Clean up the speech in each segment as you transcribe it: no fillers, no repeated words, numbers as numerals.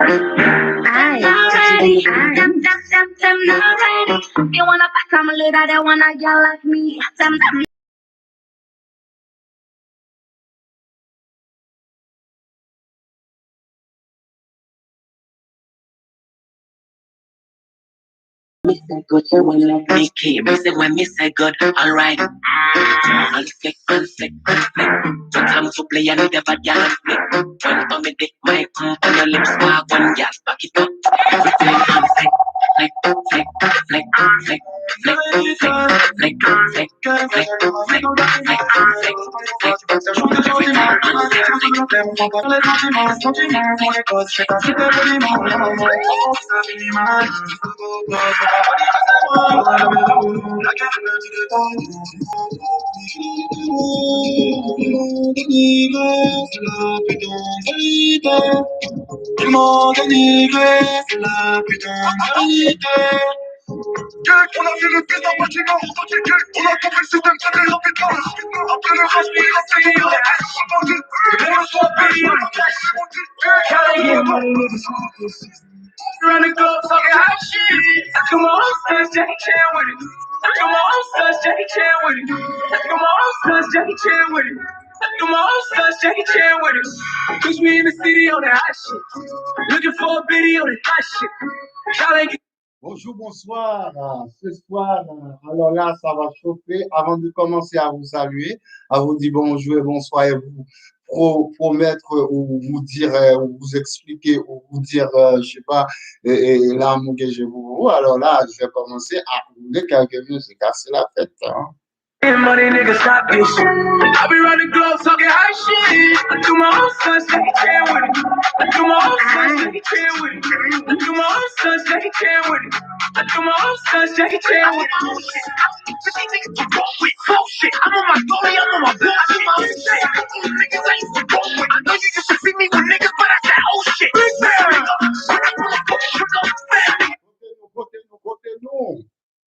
Them not ready. You wanna pass some later, they wanna girl like me. Them me say good, you will let me keep. Me say when me say good, alright. Unflick, unflick, unflick. Sometimes to play and never girl and flick. One to me dick, my pump on your lips, walk one gas, back it up. Everything unflick, flick, flick, flick, flick, flick, flick, flick, flick, flick, flick, flick, Demande dénigré, c'est la putain de vérité. On a fait le test en bâtiment, on a tombé le système, ça fait rapidement. Après le reste, il a payé, on a soit payé, on a get money, niggas. Run the globe, talking hot shit. I come on, sons, Jackie Chan with it. I come on, sons, Jackie Chan with it. I come on, sons, Jackie Chan with it. I come on, sons, Jackie Chan with it. Push me in the city on that hot shit. Looking for a biddy on that hot shit. Y'all ain't. Bonjour, bonsoir. Ce soir, alors là, ça va chauffer. Avant de commencer à vous saluer, à vous dire bonjour et bonsoir et vous promettre ou vous dire, ou vous expliquer ou vous dire, je sais pas, l'amour que j'ai pour vous. Alors là, je vais commencer à rouler quelques musiques. C'est la fête. Hein. Money, niggas, stop this shit. I be running gloves, talking high shit. I do my own sons, Jackie Chan with it. I do my own sons, Jackie Chan with it. I do my own sons, Jackie Chan with it. I do my own sons, Jackie Chan with it. But these niggas to roll with, full shit. I'm on my story, I'm on my bullshit. I do my own shit. These niggas I used to roll with. I know you used to see me with niggas, but I said, oh shit. Big man, nigga. When I pull up, sugar, family.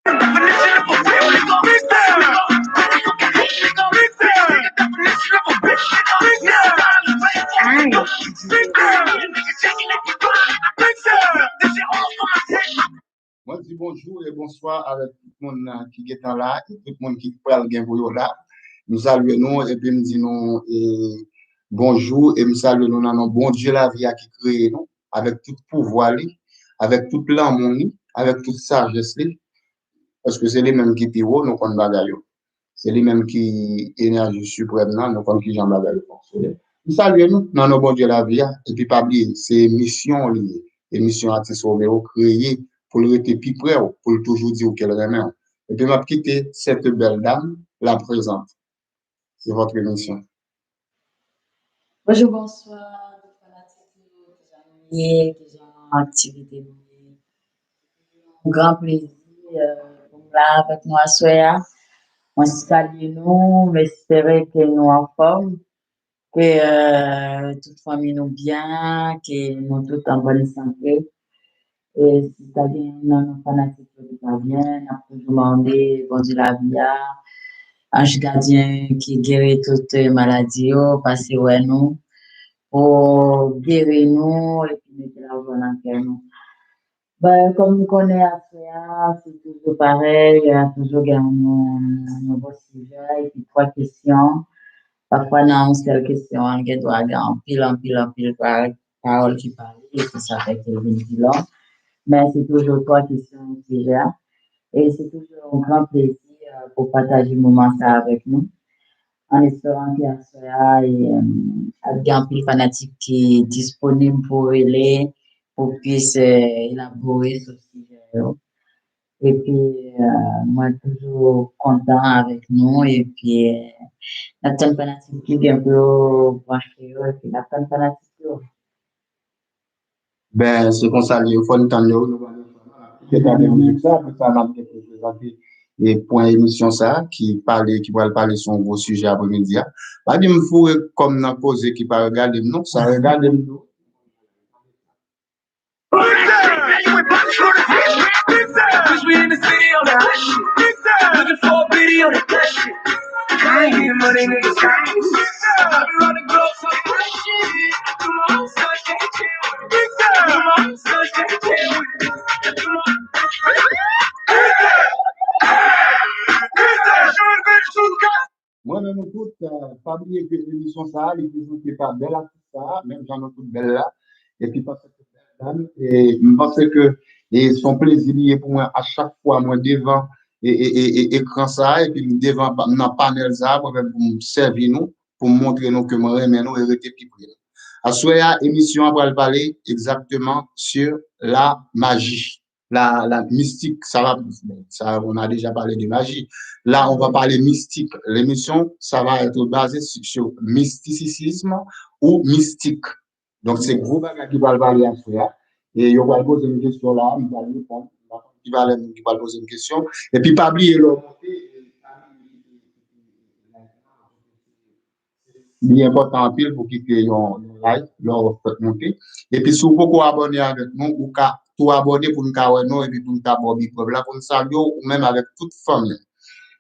Definition of a real nigga. Big man, nigga. Moi, je dis bonjour et bonsoir avec tout le monde qui est là, et tout le monde qui parle bien pour là. Nous saluons et puis nous disons bonjour et nous saluons nous bon Dieu la vie qui crée nous, avec tout pouvoir, avec tout l'amour, avec toute sagesse, parce que c'est les mêmes qui tirent, nous qu'on bagaille. C'est les mêmes qui énergie suprême, nous qu'on qui j'en bagaille. Nous saluons dans nos bon Dieu la vie, et puis pas oublier, c'est mission liée, et mission à sauver, créer pour le rester plus près, pour le toujours dire qu'elle remet. Et puis, m'a quitté cette belle dame, la présente. C'est votre émission. Bonjour, bonsoir, qui ont activité. Un grand plaisir pour là avec nous à Soya. On salue nous, mais j'espère que nous en forme, que toute famille nous bien, que nous tous en bonne santé. Et si ça vient dans nos fanatiques qui va bien, on a toujours demandé, bon Dieu la vie, ange gardien qui guérit toutes les maladies, passer ouais nous, pour guérir nous et puis mettre la voix dans cœur nous. Ben, comme nous connaissons Afia, c'est toujours pareil, il y a toujours un nouveau sujet et puis trois questions. Parfois, dans une seule question, on doit avoir pile parole qui parle, et puis ça fait que c'est long. Mais c'est toujours trois questions sujet. Et c'est toujours un grand plaisir pour partager le moment ça avec nous. En espérant qu'il y a un pile fanatique qui est disponible pour aller, pour puisse élaborer ce sujet. Et puis, moi, toujours content avec nous. Et puis, la tonne fanatique qui est un peu branché, et puis la tonne fanatique. Ben, c'est comme ça, il faut entendre nous. C'est à musique ça, puis ça m'a présenté et point émission ça, qui va parler sur un gros sujet après-midi. Pas de me fourrer comme dans cause qui va regarder, non, ça regarde nous. We in the city on that hot shit. Looking for a video on that shit. I ain't getting money, niggas. I be running gloves on that shit. Do my own son, Jackie Chan with it. Do my pas oublier que l'émission ça, les présenté par Bella ça, même j'en ai toute belle là. Et puis parce que et je pense que et son plaisir lié pour moi à chaque fois moi devant écran ça et puis devant dans panel ça pour me servir nous pour montrer nous que moi mais nous et rester plus près. À soya émission on va parler exactement sur la magie. La mystique, ça, on a déjà parlé de magie. Là, on va parler mystique. L'émission, ça va être basé sur mysticisme ou mystique. Donc, c'est gros bagage qui va le parler à soi. Et il va poser une question là, il va répondre. Il va poser une question. Et puis, pas oublier le bien important en pile pour quitter un like, leur monter. Et puis, si vous pouvez abonner avec nous, ou tout abonner pour nous nous et puis pour nous abonner pour nous saluer ou même avec toute famille.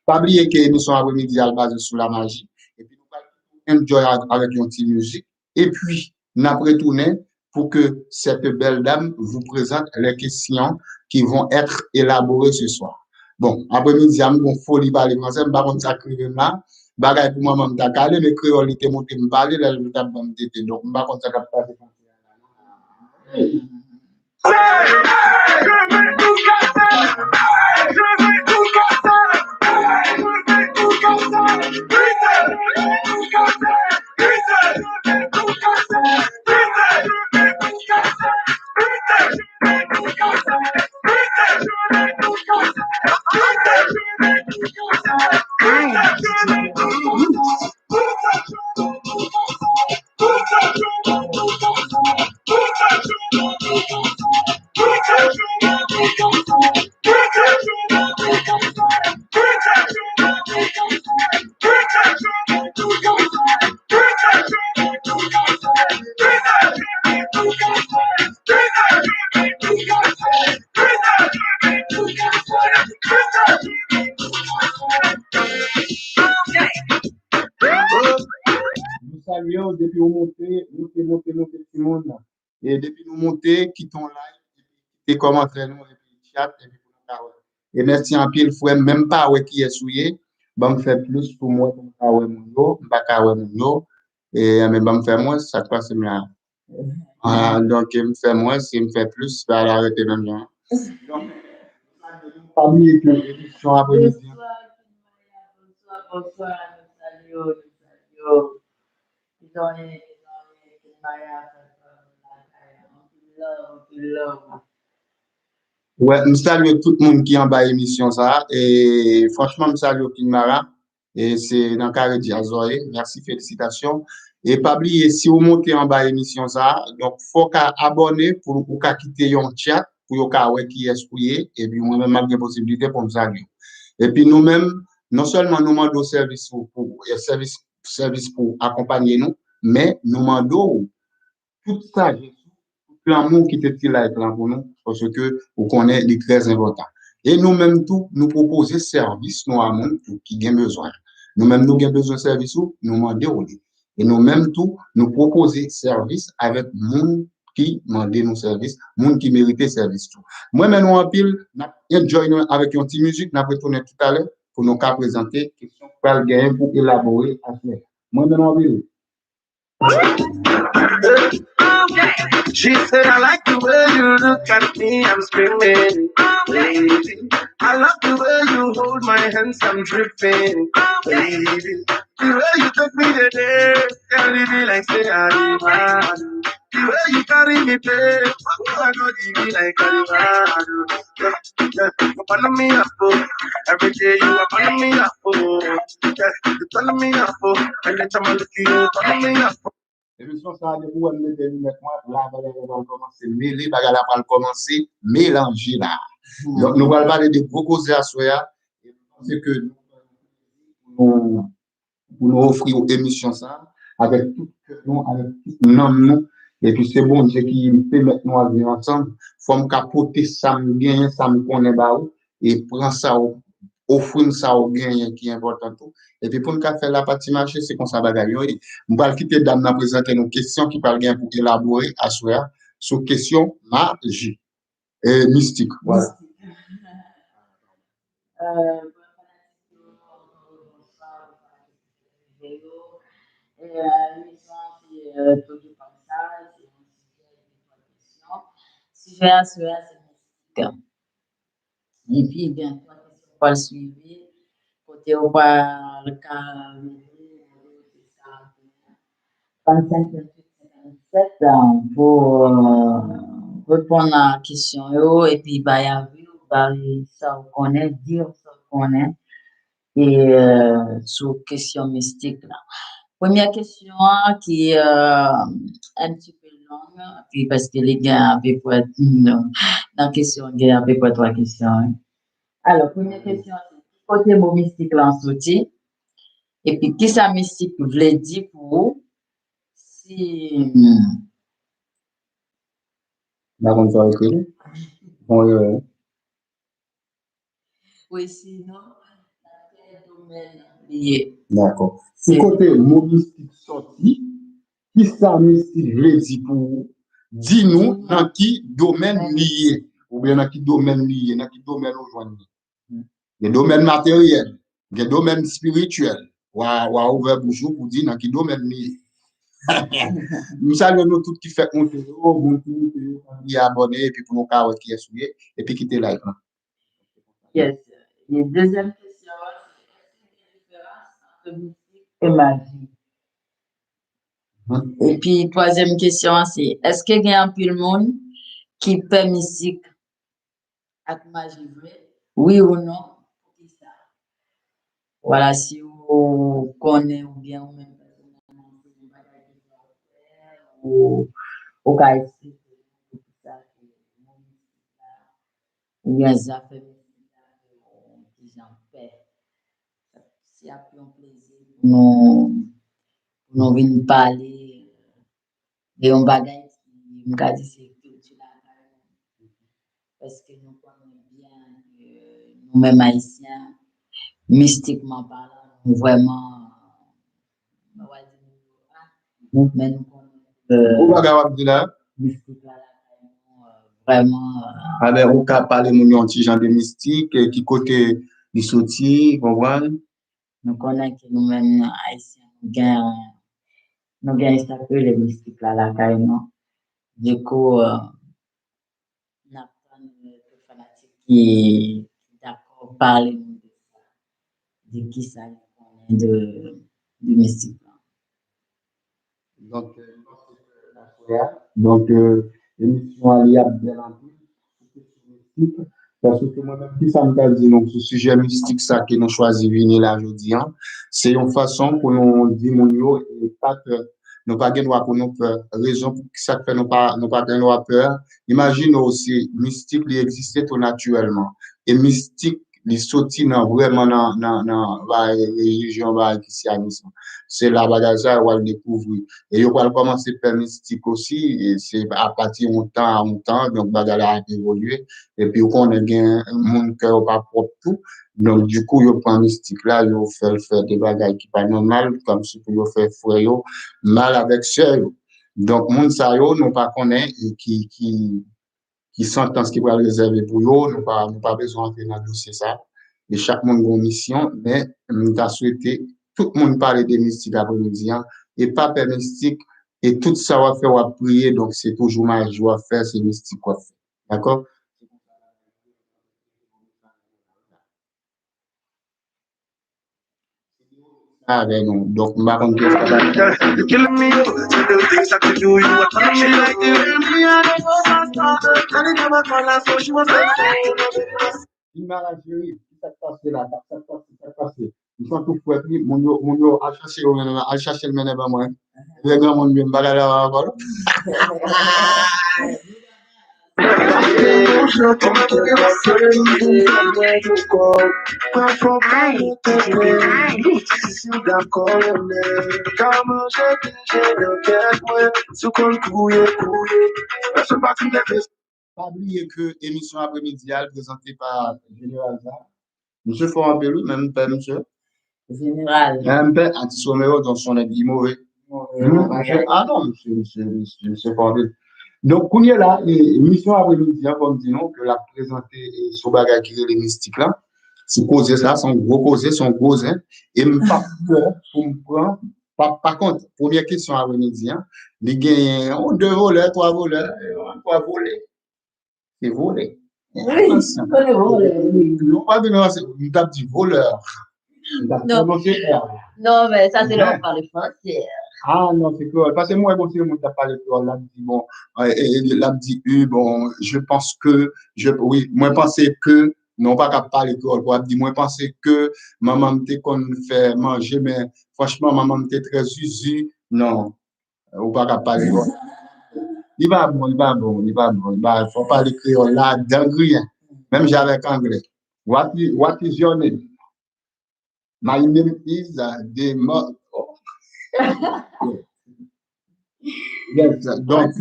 Pas oublier que l'émission après-midi est basée sur la magie. Et puis, nous allons enjoy avec une petite musique. Et puis, nous allons retourner pour que cette belle dame vous présente les questions qui vont être élaborées ce soir. Bon, après-midi, nous avons folie par les français, nous avons sacré là. Bagay pour moi, je suis allé, mais créole était monté, je parler, là, je suis allé, donc, je ne sais pas ça passer. Nous saluons depuis nous monter, tout le monde. Et depuis nous monter, quittons live, et commentaires nous, et puis chat, et puis pour nous. Et merci en pile, frère, même pas ouais qui est souillé, bon, fait plus pour moi, pour moi, mon yo, pas mon yo, et mais bon, fait moins, ça passe bien. Voilà, donc, il me fait moins, s'il me fait plus, ça va arrêter même bien. Donc, pas oublier que l'émission après-midi. Bonsoir, nous saluons. Ils ont love. Ouais, je salue tout le monde qui est en bas émission ça. Et franchement, je salue Kinmara. Et c'est dans le carré Diazoé. Merci, félicitations. Et pas oublier, si vous montez en bas émission ça, donc, faut qu'à abonner pour quitter un chat, pour ouais qui est souillé. Et puis, moi-même, j'ai possibilité pour nous saluer. Et puis, nous-mêmes, non seulement nous demandons service pour accompagner nous, mais nous demandons tout ça, l'amour qui était là pour nous, parce que vous connaissez les très important. Et nous-mêmes tout, nous proposer service, nous avons qui ont besoin. Nous-mêmes, nous avons besoin de service, nous demandons. Et nous-mêmes tout, nous proposer service avec monde qui demandent nos services, monde qui méritent service. Moi, maintenant, en pile, nous enjoy avec une petite musique, nous retourner tout à l'heure pour nous présenter question pour élaborer à faire. Moi, maintenant, en pile. She said, I like the way you look at me, I'm screaming. Baby, I love the way you hold my hands, I'm dripping. Baby, the way you took me today, can't leave me like say I'm mad. The way you carry me, babe, I go leave me like I'm you follow me up, oh. Every day you are following me up, oh. Yeah, you follow me up, oh. Every time I look at you, follow me up, oh. L'émission, ça va vous mettre moi, là, on va commencer mêler, là, on va commencer mélanger là. Donc, nous allons parler de gros causes à soya. Et c'est que nous offrir une émission ça, avec tout nous, avec tout nous. Et puis, c'est bon, Dieu qui fait maintenant à vivre ensemble. Faut me capoter ça, me gagner, ça me connaît pas, et prendre ça, offrir ça au gain qui est important tout. Et puis, pour nous faire la partie marché, c'est qu'on s'en bagaille. On va quitter dame à présenter nos questions qui parlent bien pour élaborer à soi sur question magie et mystique. Voilà. l'émission, c'est toujours comme ça. C'est un sujet de question. Sujet à sujet, c'est mystique. Et puis, bien, toi, question pour le suivi. Côté, on va le cas, c'est ça. 35, 28, 57 pour répondre à la question. Et puis, bah, il y a vu, bah, ça, on connaît, dire ça, on connaît. Et sur question mystique, là. Première question qui est un petit peu longue, puis parce que les gars, à peu près, dans la question, il y a à peu près 3 questions. Hein. Alors, première question, c'est côté mot mystique là en sorti. Et puis, qui ça mystique voulait dire pour vous? Si. D'accord, ça va écrire. Bon, Oui, sinon, dans quel domaine lié? d'accord. Si côté mot mystique sorti, qui ça mystique veut dire pour vous? Dis-nous dans qui domaine lié, ou bien dans qui domaine lié, dans qui domaine aujourd'hui. Des domaines matériels, des domaines spirituels. Ou à ouvert bouchou pour dire dans qui domaine lié. Nous saluons nous tous qui fait compte, qui est abonné, et puis pour nous carottes qui est souillé, et puis qui te like. Yes. Et deuxième question, c'est est-ce qu'il y a une différence entre mystique et magie? Et puis, troisième question, c'est est-ce qu'il y a un peu de monde qui fait mystique avec magie vraie? Oui ou non? Voilà, si vous connaissez ou bien ou même ou qu'à expliquer tout ça, ou bien ça fait des gens paix. Si a plus un plaisir nous venir parler de un bagage qui me dit c'est culturel parce que nous connaissons bien nous-mêmes haïtiens mystiquement parlant vraiment mais nous connaissons vraiment avec ou ka parler mon petit genre de mystique qui côté du sorti comprendre nous connaissons que nous-mêmes haïtiens nous gagnons ça peu les mystiques là la carrément du coup on a des fanatiques qui d'accord parler de qui ça de mystique donc l'émission Ali a bien mystique parce que moi-même qui ça me dit donc ce sujet mystique ça que nous choisi venir là aujourd'hui c'est une façon pour nous dire mon yo et pas que nous pas gagner pour nous peur raison pour ça fait nous pas gagner peur imagine aussi mystique il existait tout naturellement et mystique les sorti vraiment dans la religion la christianisme c'est la bagaille où on découvre et on va commencer par mystique aussi et c'est à partir de temps donc bagaille a évolué et puis on a un monde qui pas propre tout donc du coup on prend mystique là on fait des bagailles qui pas normal comme si on fait frère mal avec sœur donc monde ça yo nous pas connaît et qui s'entend ce qui va réserver pour eux, nous pas besoin d'entrer dans le dossier ça. Et chaque monde a une mission, mais nous avons souhaité tout le monde parler des mystiques après-midi, et pas per mystique, et tout ça va faire à prier, donc c'est toujours ma joie à faire, c'est mystique à faire. D'accord? Ah ben non, donc ma rencontre You killing me, the things I could do, you are killing me like the me, I don't go faster. And it never call her, so she was like, il m'a la chérie, ça passe là, ça passe. Ils sont tout fouettés, mon yo, à chercher le ménage à moi. Les gars, mon bien, bagarre à la pas oublier que émission après-midi présentée par Général Zah. Monsieur Forbelou, même pas monsieur. Général. Même pas anti-somméo dans son habit mauvais. Ah non, monsieur Forbelou. Donc, on est là, émission après-midi, comme dit non, que la présenter sur bagage qui est les mystiques là. C'est causer ça, son gros causer, son gros, et me pas peur pour me prendre Par contre, première question à Remédie, hein, les gagnants, 2 voleurs, 3 voleurs, 3 volés, c'est volé. Oui, je connais volé. Non, pas de non, nous t'as dit voleur. Non. Non, mais ça, c'est leur parler français. Ah non, c'est cool. Parce que moi, bon, si le monde t'a parlé de là, dit bon, là, dit, bon, je pense que, oui, moi, pensais que, non, pas qu'à parler de quoi, dit, moi, pensais que maman m'était qu'on fait manger, mais franchement, maman m'était très usue. Non, ou pas qu'à parler de quoi. Il va bon, il va bon, il va bon, il faut parler créole là, d'anglais, même j'avais anglais. What is your name? My name is Demo. Yes, donc,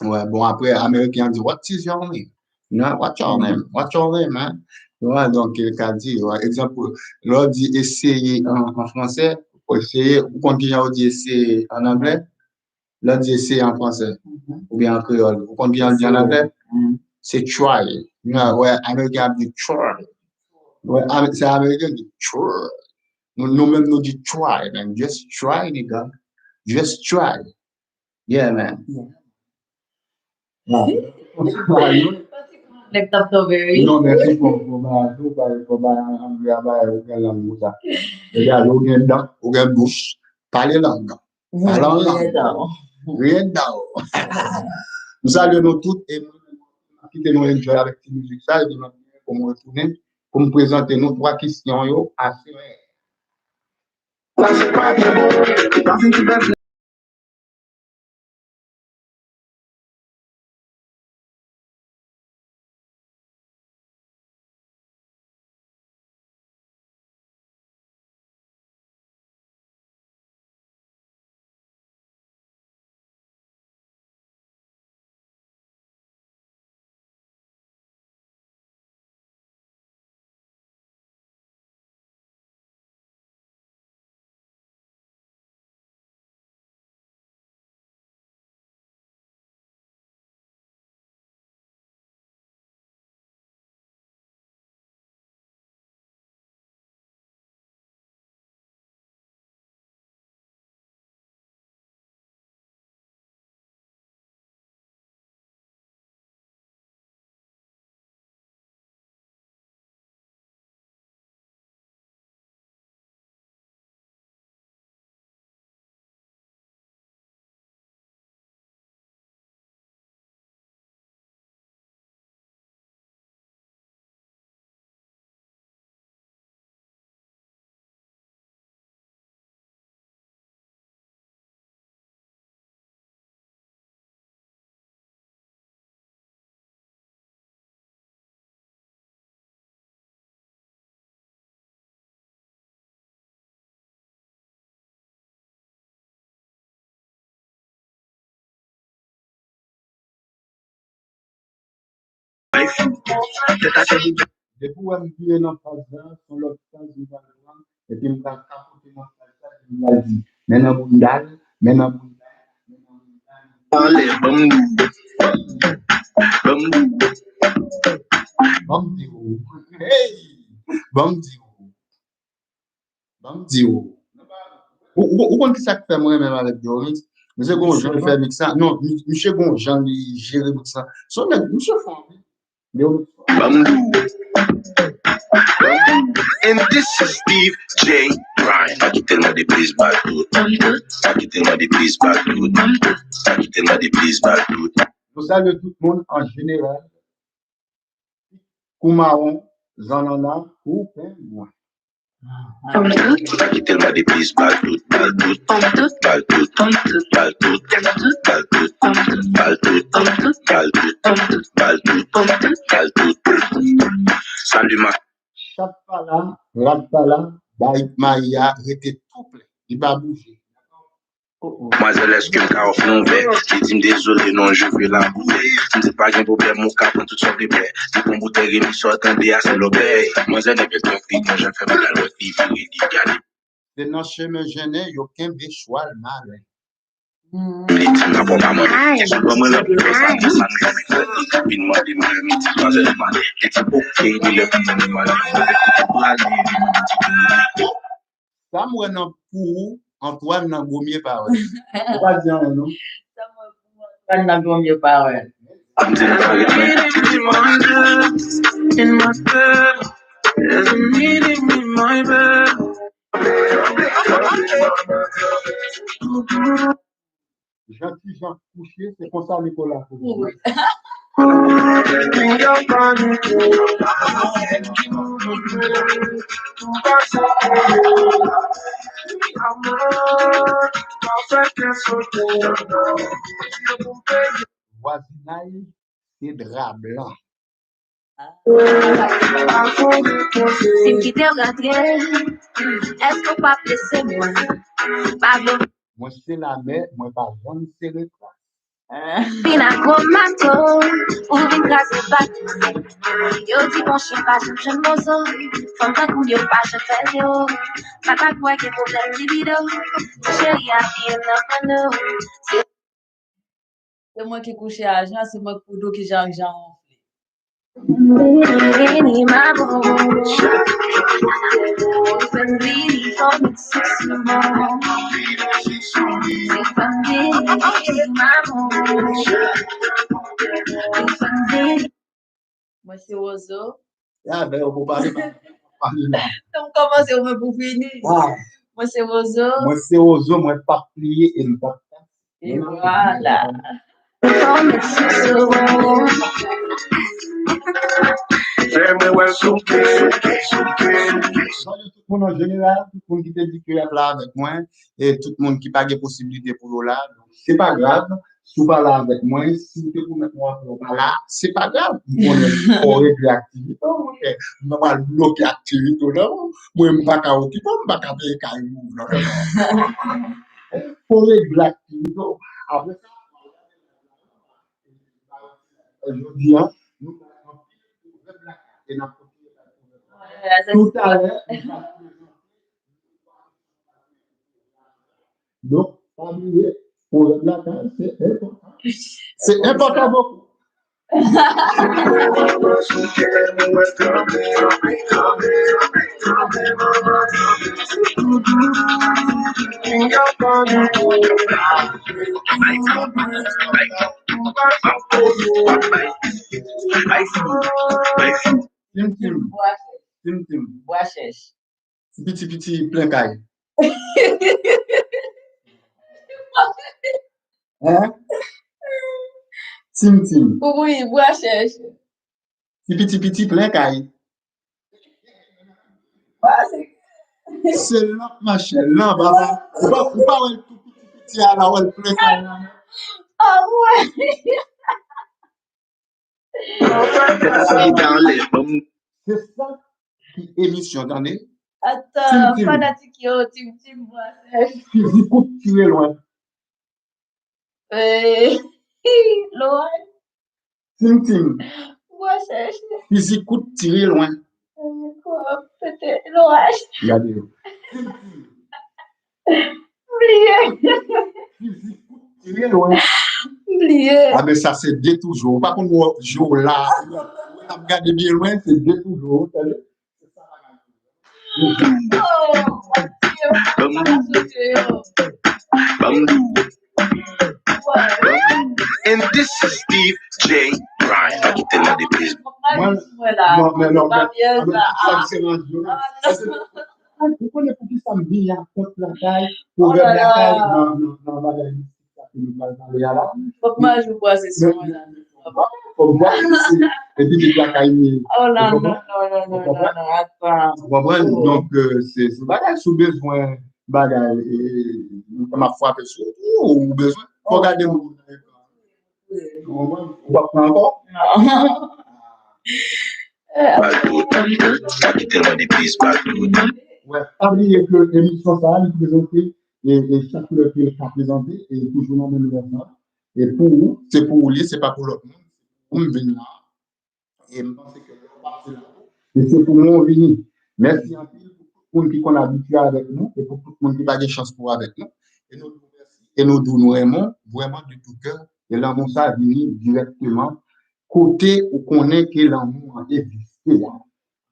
ouais, bon, après, Américain dit, what is your name? Non, what's your name? What's your name, hein? Ouais, donc, il a dit, ouais, exemple, l'on dit essayer en français, ou essayer, ou quand on dit essayer en anglais, l'on dit essayer en français, ou bien en créole. Ou quand on dit en anglais, c'est try. Ouais, Américain dit try. Ouais, c'est Américain qui dit try. Nous-mêmes, nous dit try, man. Just try, nigga. Just try. Yeah, man. Non, merci pour bouche, parler langue. Rien d'en. Nous saluons toutes et quittez nous enjoy avec cette musique ça et pour me retourner, pour me présenter nos 3 questions à et pour appuyer dans phase sur l'autre phase du parlement, et puis me capoter dans phase du dit, maintenant bundal, maintenant hey, ou quand ça fait moi même avec Doris, monsieur Gonjan fait avec ça, non, monsieur Gonjan il gère avec ça, son monsieur fond, And this is Steve J. Ryan. Qui tellement des prises bateau. Qui tellement des prises bateau. Qui tellement des prises bateau. Nous saluons tout le monde en général. Koumaron, Zanana, ou moi. Qui tellement des prises bateau. Salut ma. Chapala, Rapala, Baïmaya, était tout plein. Il va bouger. Moi, je laisse qu'un cas au fond vert. J'ai dit, désolé, non, je veux la bouteille. Je ne sais pas, j'ai un problème, mon cas prend tout son bébé. Si ton bouteille est mis sur un dé, c'est l'obéi. Moi, je n'ai pas de conflit, moi, je fais mal à l'autre, il veut y c'est dans chemin gêné, il y a aucun béchoir malin. Les teams n'ont pas mal. Je dois me la plus ça me fait rapidement des mal, mais tu dois être mal. Et tu ok, il est plus mal. Ça, moi, non, pour Antoine n'a gommé pas. On va dire non. Antoine n'a gommé pas. I'm just meeting my bed in my bed. There's a meeting in my bed. Gentil Jean couché, c'est comme ça Nicolas. Oui. Voisinage, c'est drap blanc. Si me quitter rentrer, est-ce qu'on va laisser moi? Pardon. Moi, c'est la mer, moi, pas jamais c'est le trace. Pina comato, ou vin krasi bat. Yo di bon chien pa jen mozo. Fom ta kou yo pa jen fè yo. Sa ta kwe ke problem libido. Chéri a di nan fano. C'est moi qui couche à Jean, c'est moi qui couche qui Jean. Bini ma bon. Open bini for me 6 in the morning. Open bini ma bon. Open bini. Moi, c'est Ozo. Ah, ben, on peut parler. Donc, comment c'est pour finir? Ah. Moi, c'est Ozo. Moi, c'est Ozo, moi, pas plié et pas. Et voilà. Tout le monde en général, tout le monde qui te dit qu'il est là avec moi, et tout le monde qui n'a pas de possibilité pour là, c'est pas grave. Si vous pas là avec moi, si vous pouvez mettre moi pour là, c'est pas grave. On règle l'activité, on va bloquer l'activité, non? Moi, je ne vais pas occuper, je ne vais pas payer caillou. On règle l'activité. Après ça, je dis, nous tout à l'heure. Donc, pas oublier, pour le blacage, c'est important. C'est important beaucoup. Petit plein caille. Hein? Tim. Oui, bois cherche. Petit plein caille. C'est là, ma chère, là, papa. Ou pas un tout petit à la ouelle plein caille. Ah ouais. C'est ça qui émission d'année. Attends, fanatique yo, Tim, bois cherche. Physique coup tirer loin. Loin. Tim. Bois cherche. Physique coup tirer loin. Peut-être loin. Regardez. Oublié. Physique coup tirer loin. Oublié. Ah, mais ça, c'est dès toujours. Pas qu'on joue là. On regarde bien loin, c'est dès toujours. And this is Steve J. Brian. Aquí te la de plus. Non, ça c'est vous connaissez pour qui ça me dit, contre la taille, pour la taille, dans la taille. Faut que moi je vois ces sons-là. Faut voir et puis la taille. Oh non, attends. Donc, c'est bagage sous besoin, bagage, et ma foi, ou besoin, faut regarder mon. On va prendre encore? Non. Ouais, pas oublier que l'émission ça, elle est présentée, et chaque fois qu'elle est présentée, est toujours dans le même version. Et pour vous, c'est pour vous lire, c'est pas pour l'autre monde. Pour me venir là, et je pense que on va faire là. Et c'est pour nous venir. Merci à tous pour tout le monde qui est habitué avec nous, et pour tout le monde qui n'a pas de chance pour avec nous. Et nous vous remercions. Et nous aimons vraiment de tout cœur. Et l'amour, ça vient directement côté où on est que l'amour existe.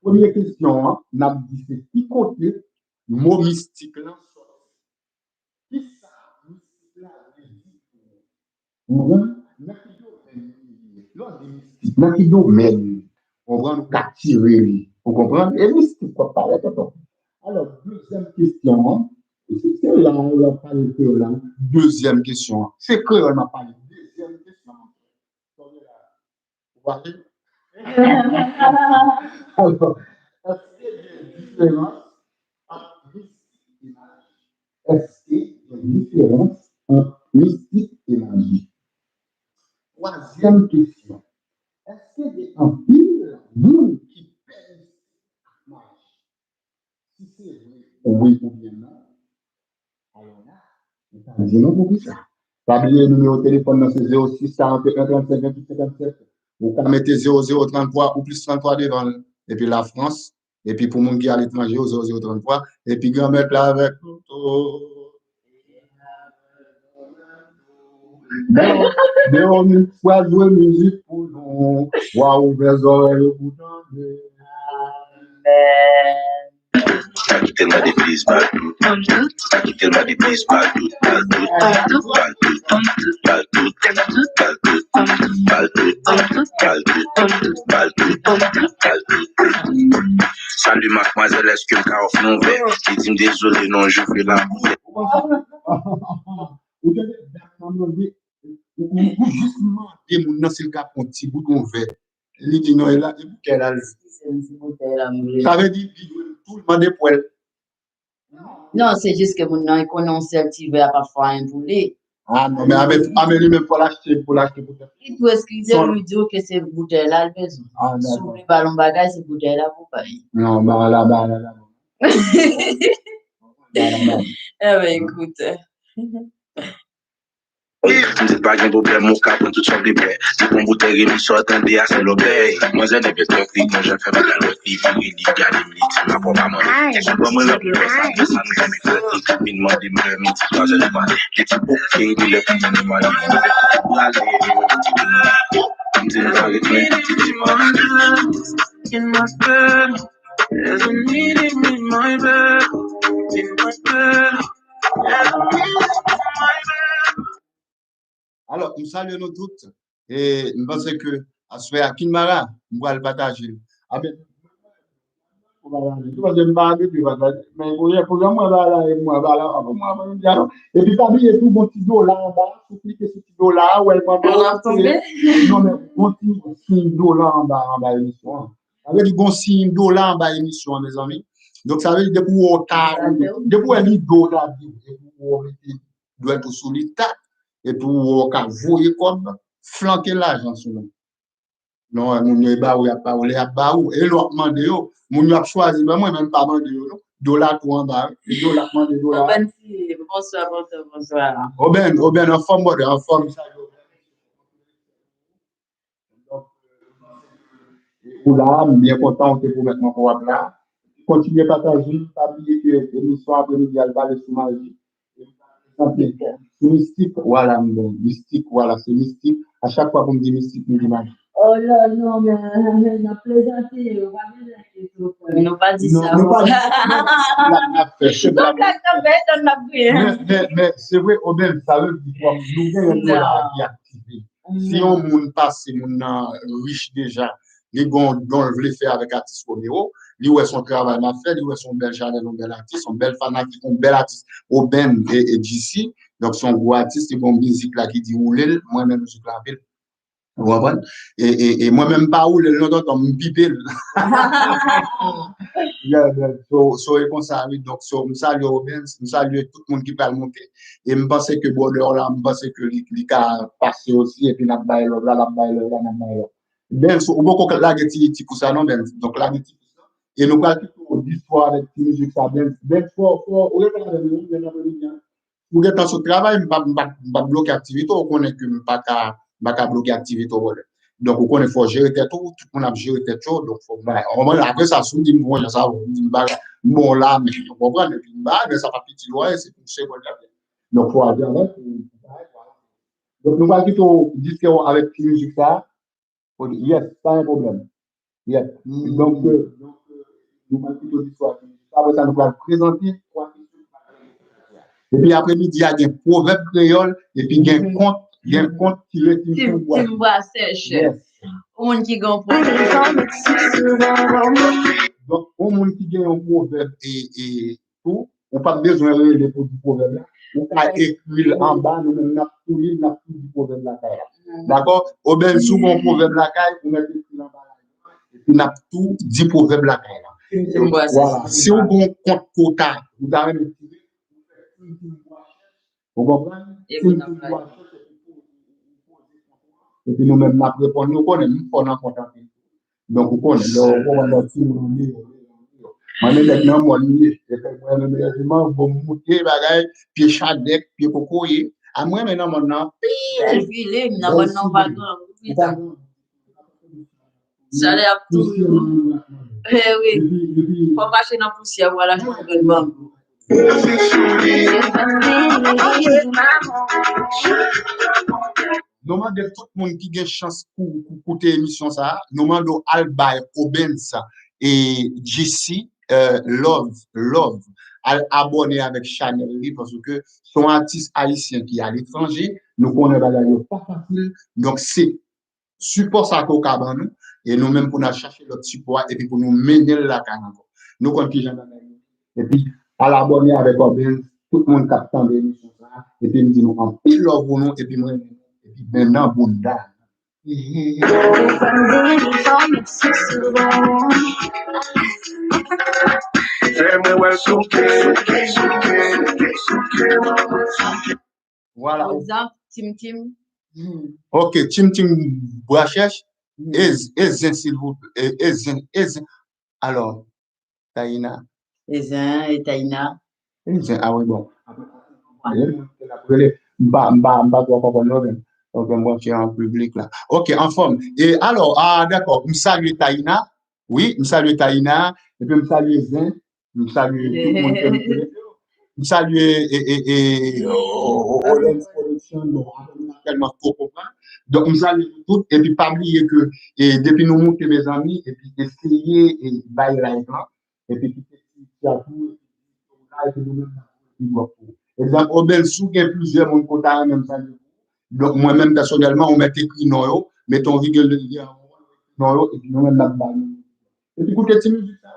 Première question, on a dit c'est qui côté mot mystique là. Dans qui domaine on va nous capturer, vous comprenez? Et mystique, quoi, pas alors, deuxième question, c'est là, on a parlé de là. Deuxième question, c'est que on a parlé. Deuxième question. Vous voyez? Alors, est-ce qu'il y a une différence entre mystique et magie? Est-ce qu'il y a une différence entre mystique et magie? Troisième question. Est-ce qu'il y a un pile monde qui pèse magie? Si c'est vrai, oui ou bien non, alors là, on dit non pour ça. Pas oublier le numéro de téléphone, dans c'est 06 41 35 28 57. Vous pouvez mettre 0033 ou plus 33 devant. Et puis la France. Et puis pour les gens qui sont à l'étranger, 0033. Et puis grand-mère là avec nous. Mais on une fois jouer musique pour nous. Waouh, mes oreilles pour entendre. Tellement des prises, partout. Tellement des prises, partout. Salut mademoiselle, est-ce que le carrefour non vert? Il dit désolé, non, je fais la boue. Vous devez justement des gens s'il cap un petit bout qu'on fait. Il dit non, il a qu'elle a. Ça veut dire tout le monde est poil. Non, c'est juste que mon nom connaît un va parfois un poulet. Ah non, mais avec lui-même pour l'acheter, pour l'acheter. Il faut expliquer lui dire que c'est bouteille là le besoin. Ah Sur d'accord. les ballons bagages, c'est bouteille là pour payer. Non, bah là. Eh ben écoute. C'est pas un problème, mon cap, tout ça de près. C'est pour bouteille, il sort un dé à Saint-Lobert. Moi, j'ai des bêtes, moi, j'ai fait mal à l'autre fille, il dit, garde, il dit, ma propre maman. C'est pas moi, la plus ça, ça nous a mis fait. Il demande, il me dit, toi, je l'ai pas. J'ai dit, ok, il est plus de mal. In my bed, there's a meeting in my bed, in my bed, there's a meeting in my bed. Alors, nous saluons nous toutes et nous pensons que à ce faire, Kinmara, nous allons le partager. Ah ben, et puis, parmi les tout bon petit dos là en bas, vous cliquez sur petit dos là, ou elle va tomber. Non, mais bon petit dos là en bas, émission. Ça veut dire bon signe dos là en bas, émission, mes amis. Donc, ça veut dire depuis où depuis elle est dos là, depuis où doit être sous l'état, et puis où on voyez comme flanquer l'argent sur nous. Non, mon yo ba ou ya pas ou les ba ou et l'autre mandé yo, mon yo a choisi ben moi même pas mandé yo, dollar tout en bas, dollar mandé dollar. Bonsoir. Oben en forme ça yo. Donc ou là, bien content de pour maintenant pour là. Continuez à partager, pas oublier que l'émission après-midi elle va sur magie. Mystique, voilà, mystique, voilà, c'est mystique. À chaque fois qu'on me dit mystique, me dit magie. Oh là, non, mais on a plaisanté, on va bien la non pas dit ça. Mais c'est vrai, au même, ça veut dire quoi? Nous avons un dollar qui est activé. Si on monde passe, on riche déjà, les gens veulent faire avec artiste Roméo, lui où son travail m'a fait, lui où son bel jardin, son bel artiste, son bel fanatique, son bel artiste, au Ben et d'ici. Donc, son gros artiste, il y a une musique là qui dit oulé, moi-même, je suis la ville. Et moi-même, pas où le temps, on me pipe. So, et comme ça, donc, nous saluons Ben, nous saluons tout le monde qui peut monter. Et je pense que Bordeaux là, je pense que il a passé aussi, et puis, la baille. Ben, so, beaucoup là, il pour ça, non, Ben. Donc, là, il pour ça. Et nous parlons d'histoire avec la musique, ça, Ben, où est-ce que vous êtes dans ce travail, je ne vais pas bloquer l'activité, on connaît que je ne vais pas bloquer l'activité. Donc, on connaît qu'il faut gérer tout le monde a géré tout. Donc, après ça, si on dit, bon, ça, on dit, bon, là, mais on comprend, mais ça va petit loin, c'est pour ce qu'on a fait. Donc, il faut aller avec. Donc, nous allons plutôt discuter avec la musique, ça. Yes, pas un problème. Yes. Donc, nous allons plutôt discuter avec la musique. Après ça, nous allons présenter trois questions. Et puis après-midi, il y a des proverbes créoles et puis il y a un conte Il y a un compte qui est Tim bois sèche. Au monde qui gagne donc, au monde qui gagne un proverbe et tout, on n'a pas besoin de les pour du proverbe là. On peut écrire en bas, nous-mêmes, nous avons tout du proverbe là. D'accord? Au bien, souvent, le proverbe là, on met écrit en bas. Et puis, on a tout dit proverbe là. Voilà. Si on compte quota, vous avez le petit. Vous comprenez? Et puis nous-mêmes, nous répondons, nous connaissons, nous connaissons contact. Donc, vous connaissez, on va dans tout le monde. Moi-même, dans mon lit, je fais moi-même, vous montez, bagaille, pied chadec, pied cocoyer. À moi, maintenant, maintenant, elle vile, n'a pas non pas non. Ça l'air tout. Eh oui. Faut marcher dans la poussière, voilà, je vais le bambou. Nous demandons tout le monde qui a une chance pour écouter l'émission, nous demandons Albay, Obens et JC, Love, à abonner avec Chanel parce que son artiste haïtien qui est à l'étranger, nous connaissons pas facile. Donc, c'est support ça qu'on a nous et nous-mêmes pour nous chercher notre support et puis pour nous mener la canne. Nous continuons et puis à l'abonner avec Obens, tout le monde capte l'émission et puis nous disons en pile love pour nous et puis moi maintenant Bunda. Voilà. Tim. Ok, Tim Boachèche, Ezin s'il vous plaît, Ezin. Alors, Taïna. Ezin et Taïna. Ezin, ah oui, bon. Donc, moi, je suis en public là. Ok, en forme. Et alors, d'accord, je salue Taïna. Oui, je salue Taïna. Et puis, je salue Ezin. Je salue tout le monde. Je salue tellement donc, je salue tout. Et puis, pas oublier que depuis nous monter mes amis, et puis essayer et bailler la plan. Et puis, il y a tout. Exemple, au Belsou, il y a plusieurs monde qui ont même ça. Donc, moi-même, personnellement, on met écrit non, mettons virgule de lien, non, et puis nous-mêmes, la balle. Et puis, écoutez, cette musique, ça.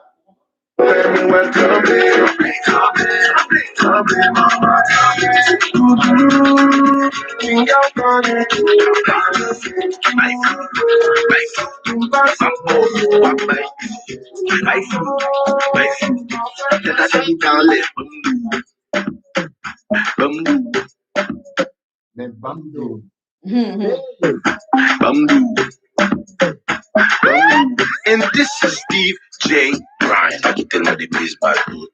Mais bambou. And this is Steve J. Bryan. Qui tellement des prises bateau.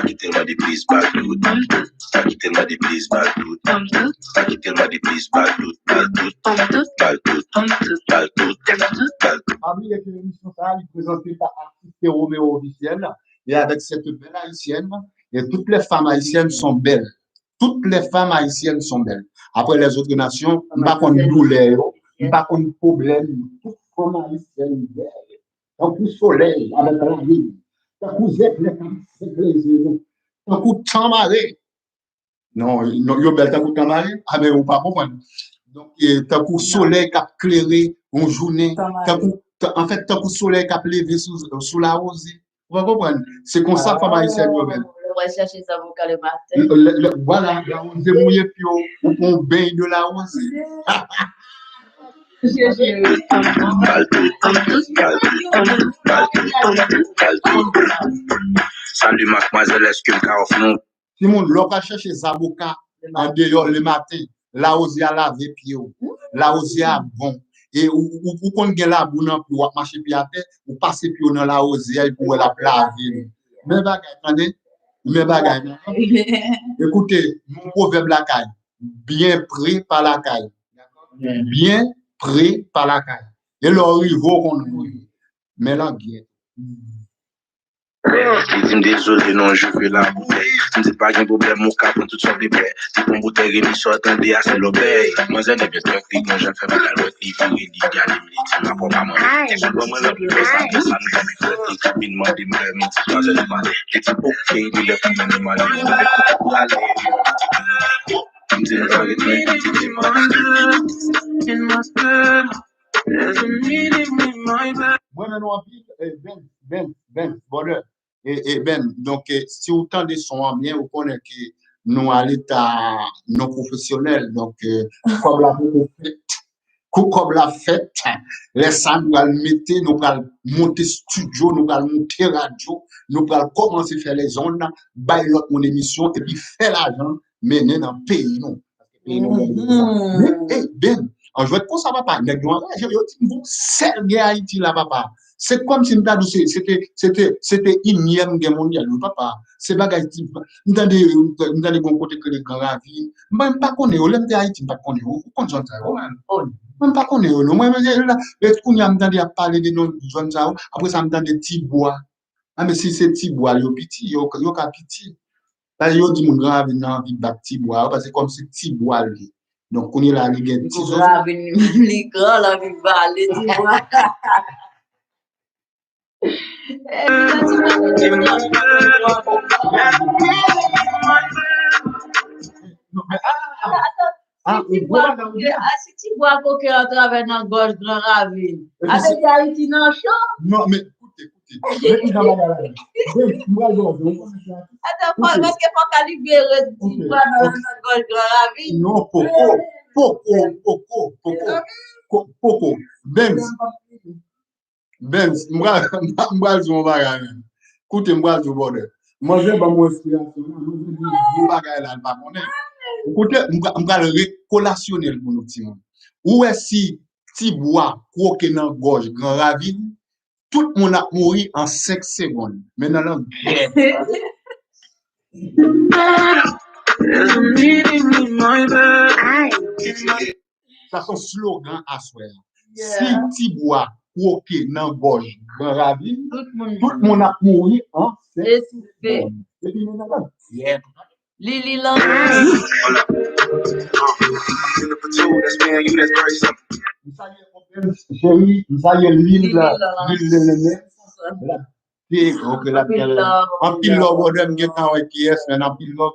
Qui tellement des prises bateau. Qui tellement des prises bateau. Qui tellement des prises bateau. Parmi les émissions, ça, il présentait par artiste Roméo officiel. Et avec cette belle haïtienne, et toutes les femmes haïtiennes sont belles. Toutes les femmes haïtiennes sont belles. Après les autres nations, pas qu'on douleur, pas qu'on problème. Toutes les femmes haïtiennes belles. Un coup soleil avec la vie. Un coup zèple, un coup tamaré. Non, yo belle, un coup tamaré. Ah, mais on pas comprendre. Donc, un coup soleil qui a clairé une journée. En fait, un coup soleil qui a levé sous la rosée. Vous comprenez? C'est comme ça, femme haïtienne, yo belle. On va chercher ça pour le matin. Voilà, on s'est mouillé puis on baigne de la rosée. Salut mademoiselle, est-ce que le offre nous? Simon, l'on va chercher des avocats en dehors le matin. La rosée à laver pied. La rosée à bon. Et ou qu'on gagne la boue pour marcher pied à terre, ou passer pied dans la rosée pour la laver. Mais bagay, mais bagay. Écoutez, mon proverbe la caille. Bien pris par la caille. Bien pris par la caille. Et le rivaux qu'on ouvre. Mais la guerre. Je dis désolé, non, je veux la bouteille. Je ne dis pas qu'il y a un problème, mon cap, tout son bébé. Si ton bouteille est mis sur attendez à c'est l'obéi. Moi, j'en ai bien tranquille, moi, j'en fais mal à l'autre, il faut il y a des minutes, ma pauvre maman. Et je dois me rappeler ça nous va plus flotter. Il demande de me remettre, moi, je demande. J'ai dit, ok, il est plus de mal. There's a meaning in my bed, in my bed. There's a meaning in my bed. Moi, bon, Ben, donc, si autant de son bien, vous connaissez que nous à l'état non professionnel, donc, comme la fête, les salles nous allons mettre, nous allons monter studio, nous allons monter radio, nous allons commencer à faire les ondes, bailler mon émission et puis faire l'argent, mener dans le pays, non. Ben, je vais te dire ça, papa. C'est Haïti là, papa. C'est comme si c'était une guerre mondiale, papa. C'est bagaille type. Nous avons bon côté que les grands ravis. Même pas qu'on est au l'Haïti, Haïti, pas qu'on est au. Même pas qu'on est au. Moi, je parler de nos zones, après ça me donne des petits bois. Ah, mais si c'est petit bois, yo petit, yo petit. Là, yo dit mon grand avis nan envie de petit bois, parce que comme c'est petit bois, lui. Donc, on est là, il y a petit bois. Les grands, la vie va aller, tu vois. Si tu bois coquille à travers dans gorge grand ravine, avec Haïti dans chaud. Non, mais écoutez. Attends, parce qu'il faut qu'à libérer du bois dans gorge grand ravine. Non, Poco. Ben, moi, je vais écoutez, moi, je vais moi, je vais mon inspiration. Écoutez, je vais collationner pour nous, petit monde. Où est-ce si petit bois, croqué dans gorge, grand ravine, tout le monde a mouru en 5 secondes. Maintenant, là, ça son slogan à soi. Si petit bois, croqué dans gorge, grand ravine, tout le monde a mouru en 5 secondes. Et puis, nous avons Lily Long. Chérie, ça y est, l'île là. En pile love, qui est, en pile love,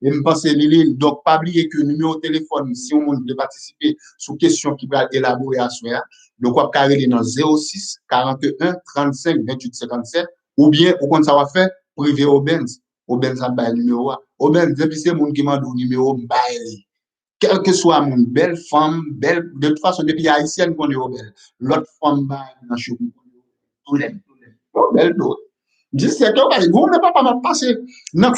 et je pense que Lily, donc pas oublier que le numéro de téléphone, si on veut participer sous question qui va élaborer à soi, donc on va carrer dans 06 41 35 28 57, ou bien, au compte ça va faire, privé au Benz. Au Benz, ça va numéro. Au Benz, depuis c'est mon qui m'a donné numéro, quelle que soit mon belle femme, belle, de toute façon, depuis haïtienne qu'on est au belle, l'autre femme, dans le tout l'aime. Oh, belle, tout. 17 ans, vous ne pouvez pas passer. Non,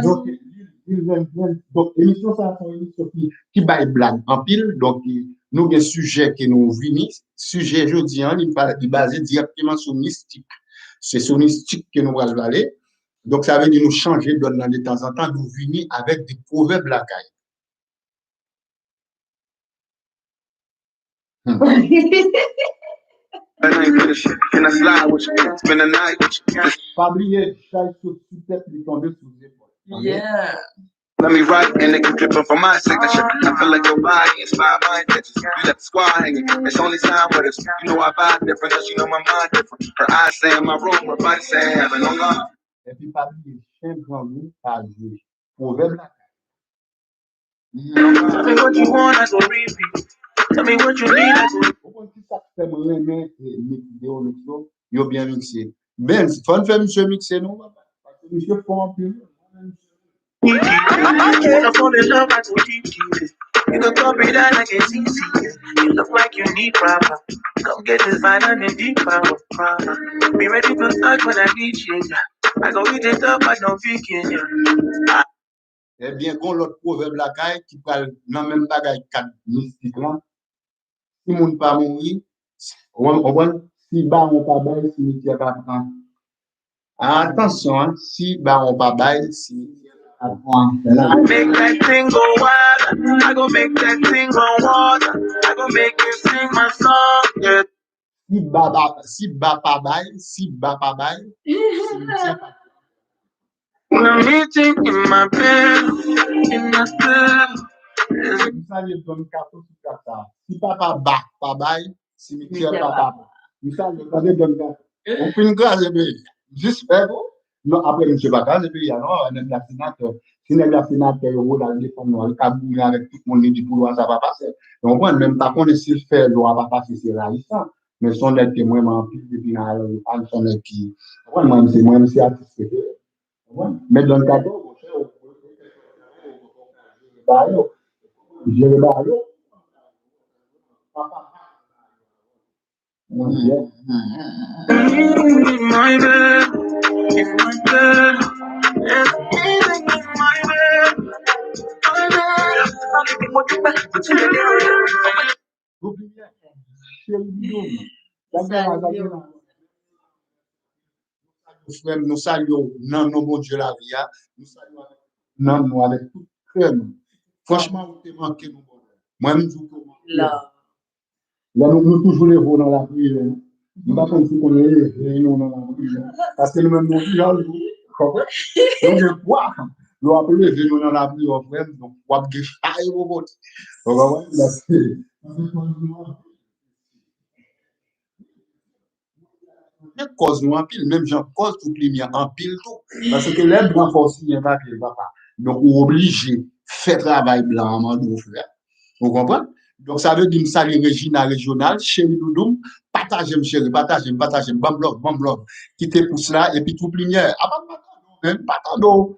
donc, l'émission, ça, c'est une émission qui baille blague en pile. Donc, nous, des sujets qui nous vinissent. Sujet, je dis, il est basé directement sur mystique. C'est sur mystique que nous allons aller. Donc, ça veut dire nous changer de temps en temps, nous venir avec des proverbes la caille. Pas oublier, chaque chose sur tête lui tomber sous les épaules. Yeah. Let me write and they keep dripping from my signature. I feel like your body inspired my intentions. You left the squad hanging. It's only time with us. You know I vibe different, cause you know my mind different. Her eyes say in my room, her body saying heaven on earth. Et puis, pas oublier, chien grand loup, pas jouer. Proverbe la Tell me what you want, I go repeat. Tell me what you need, I go. Yo bien mixé. Ben, faut faire monsieur mixé, non? Parce que monsieur font un peu. I can't afford the love, I go deep. You can copy that like it's easy. You look like you need proper. Come get this vibe and the deep power. Be ready to touch when I reach you. I go eat it up, I don't think in you. Eh bien, qu'on l'autre proverbe la caille qui parle dans même bagaille 4 mystique là. Si moun pas mourir, si ba on pas bail, si tu pas prendre. Attention, si ba on pas bail, si I make that thing go wild. I go make that thing go water. I go make you sing my song. Yeah. Si ba pas bail. When I'm eating in my bed, Nous saluons Don Cato sur ça. Si papa bat, pas bail, cimetière papa. Nous saluons Don Cato. On fait une grâce, juste faire. Non, après, M. Bakaz, et puis, alors, on est la sénateur. Si on est la sénateur, on va aller défendre le cabouille avec tout le monde du pouvoir, ça va passer. Donc, on même pas qu'on essaie de faire, loi va passer, c'est réaliste. Mais son des témoins, en plus, depuis, on son qui. Moi, c'est moi, c'est artiste. Mais dans le cadre, je le barre. My bed, in my bed, in my bed. Nous saluons non mon Dieu la vie, nous saluons non nous avec tout cœur. Franchement, vous te manquez nous. Moi, je vous là, nous toujours les voix dans la prière. Nous pas comme si on est réunion dans la prière. Parce que nous-mêmes, nous disons, donc je crois, nous appelons les réunions dans la prière, frère, donc, on va faire un robot. Donc, on va même cause nous en pile, même j'en cause tout lumière en pile tout. Parce que les blancs forcés, il n'y a pas de papa. Donc, on est obligé de faire travail blanc en mandou, frère. Vous comprenez? Donc, ça veut dire que salut Régina régionale, chérie Doudoum, partagez, chérie, partagez, bam love, qui te pousse là, et puis tout lumière. Ah, pas tant nous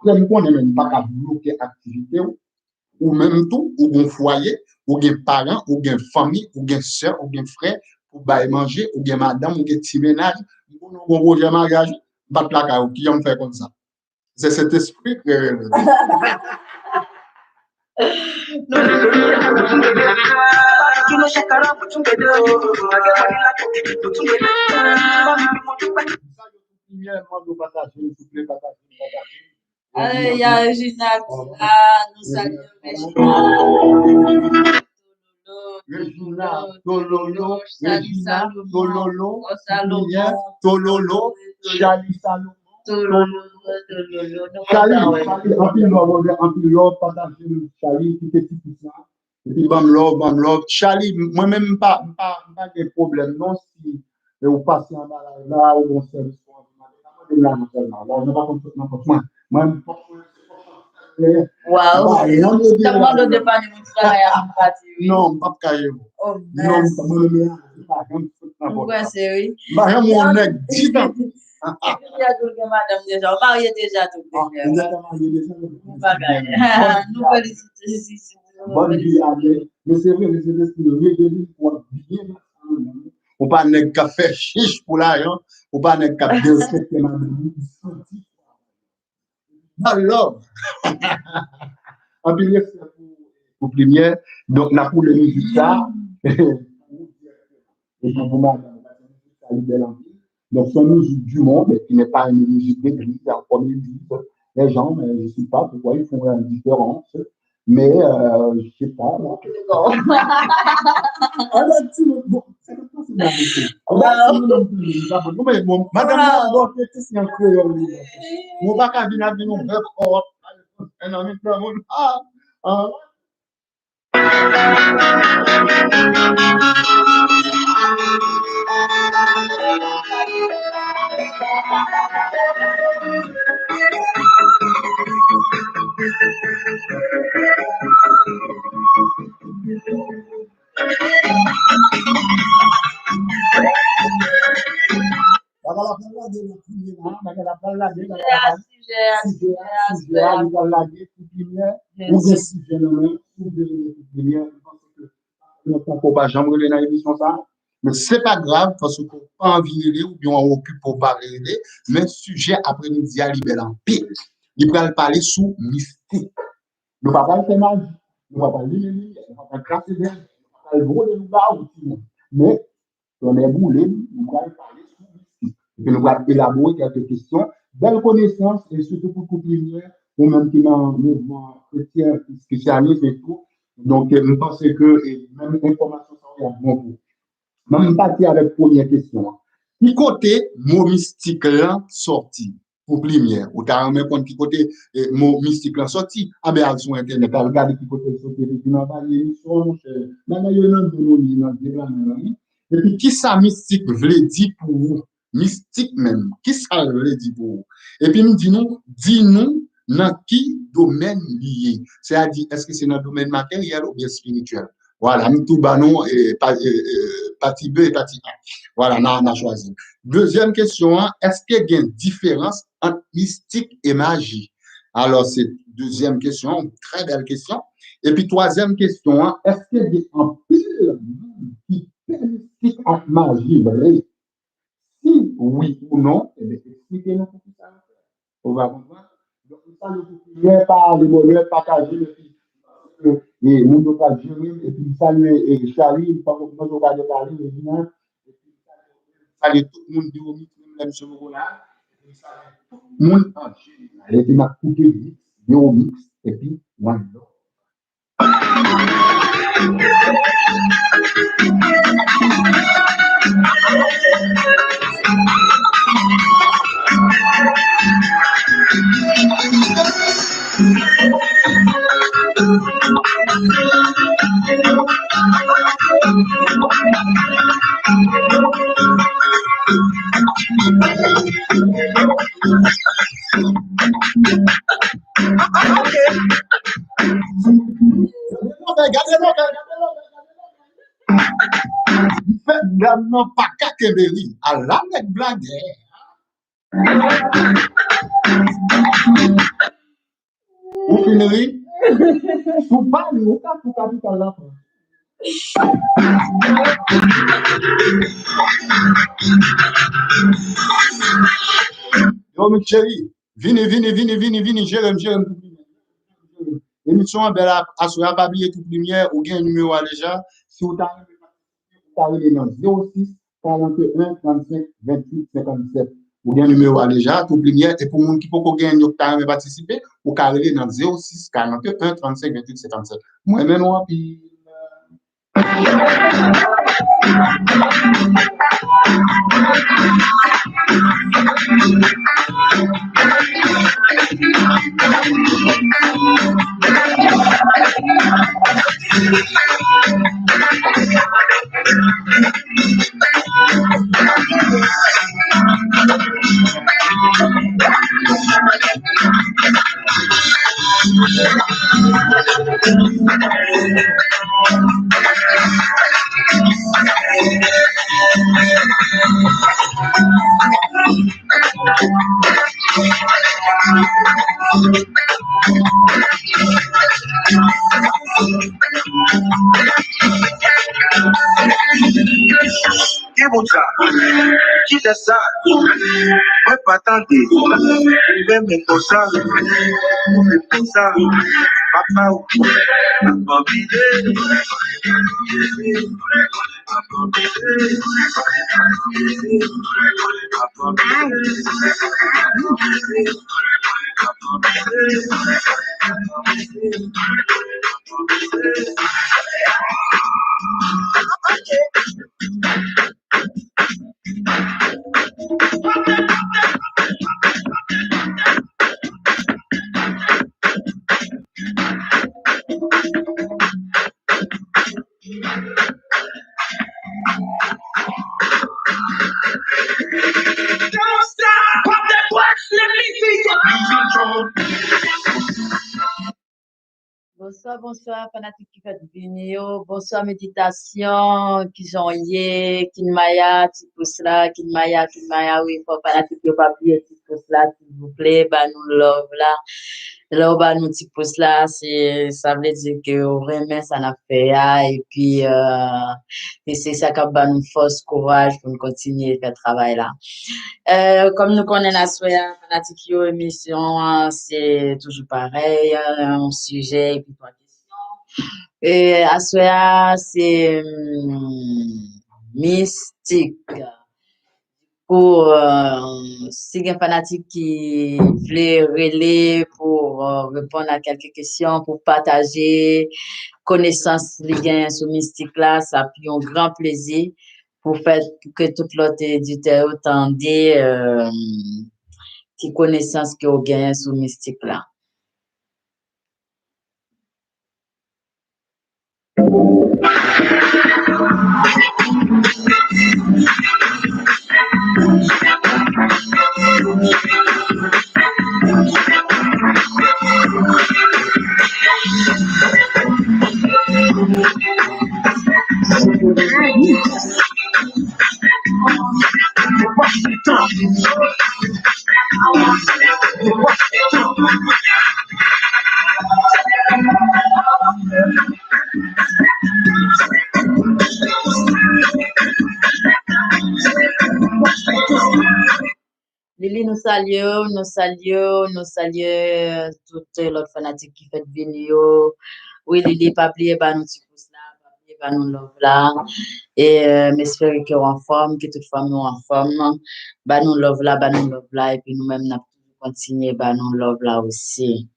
connaissons même pas qu'à bloquer l'activité, ou même tout, ou bien foyer, ou bien parents, ou bien famille, ou bien soeur, ou bien frère, pour bailler manger, ou bien madame, ou bien petit ménage, ou bien projet mariage, battre la caille, qui on fait comme ça. C'est cet esprit que. Il y a Regina qui là, nous saluons Regina. Tololo, Regina, Tololo, Tololo, Chali Salomon. Chali, en plus, l'autre partage Chali, qui était tout ça. Et puis, bam love. Chali, moi-même, pas de problème, non, si vous passez en bas là, ou on sait, wow. Non, pas caillé. Oh, non, pourquoi c'est oui? Madame, on est 10 ans. Il y a tout le madame déjà, on marié déjà tout nous félicitons. Bonne vie à vous. Mais c'est vrai, c'est le pour bien. On pas ne café chiche pour l'argent, on pas ne café de madame. Alors, en plus, pour première, donc, la pour le musique ça, et pour vous, madame, donc, c'est une musique du monde, qui n'est pas une musique d'église, en premier lieu. Les gens, mais je ne sais pas pourquoi ils font une différence, mais je ne sais pas. Moi. Madame, c'est un créole. Mon bac à venir avec nous, un ami de la monde. Mais c'est pas grave parce qu'on pas envie de ou bien on occupe pour parler, mais sujet après-midi à libérer en pile. Il va parler sous mystique. Nous ne va pas faire magie, nous ne va pas lire, nous ne va pas classer, nous ne va pas voler nous bas mais on est boulé, nous allons parler sous mystique. Et puis nous allons élaborer quelques questions, belle connaissance et surtout pour toute lumière, ou même qui dans le mouvement chrétien, spécialiste et tout. Donc, je pense que même information, ça va être bon pour. Même partir avec la première question. Qui côté mot mystique là sorti? pour première. Ou t'as un compte qui côté mot mystique là sorti. Ah ben, à sur Internet, t'as regardé qui côté sorti, et puis n'a pas l'émission, dans et puis, qui ça mystique veut dire pour vous? Mystique même. Qui ça veut dire pour vous? Et puis, nous dis-nous dans qui domaine lié. C'est-à-dire, est-ce que c'est dans le domaine matériel ou bien spirituel? Voilà, nous tout banon partie B et partie A. Voilà, on a choisi. Deuxième question, est-ce qu'il y a une différence entre mystique et magie? Alors, c'est deuxième question, très belle question. Et puis, troisième question, est-ce qu'il y a un pile qui fait mystique entre magie? Si oui ou non, eh bien, expliquez-nous tout ça. On va comprendre. Donc, ça, le pas le bonheur partagé, et nous devons pas gérer, et puis saluer et Charlie, pas qu'on peut pas de Paris, et puis saluer tout le monde du même ce là, et saluer tout le monde en général. Et puis, m'a coupé vite, mix, et puis, one love. Non, pas Kakebeli, à la mec blague. Vous finirez? Vous parlez, vous pas tout à l'heure. Yo, mon chéri, venez, Jérôme. L'émission, à ce pas oublier toute lumière, ou bien un numéro déjà, si vous avez dans 06 41 35 28 57. Ou bien un numéro déjà, toute lumière, et pour les qui peut gagner participer, ou carré dans 06 41 35 28 57. Moi-même, puis. Qui est ça? Ouais, pas tenter. Je vais me pour ça. C'est pour ça. Papa, papa, Bonsoir, fanatique qui fait vidéo. Bonsoir, méditation, qui j'en y Kinmaya, Tipous là, Kinmaya, oui, faut fanatique qui pas oublier Tipous là, s'il vous plaît, bah, nous love là. Là, bah, nous Tipous là, ça veut dire que vraiment, ça n'a fait, et puis, et c'est ça qui va nous force, courage pour nous continuer à faire travail là. Comme nous connaissons la soya, fanatique yo émission, c'est toujours pareil, un sujet et puis trois questions. Et la soya, c'est mystique. Pour si un fanatique qui voulait relayer pour répondre à quelques questions, pour partager connaissance liées sur mystique là, ça puis un grand plaisir pour faire que toute l'autre éditeur entendait qui connaissance que vous gagnez sur mystique là. Lili, nous saluons toutes les fanatiques qui fait vidéo. Oui, Lili, pas oublier bah nous petit pouce là, pas oublier bah nous love là. Et m'espère que vous en forme, que toute femme nous en forme. Bah nous love là, et puis nous-mêmes nous continuer bah nous love là aussi.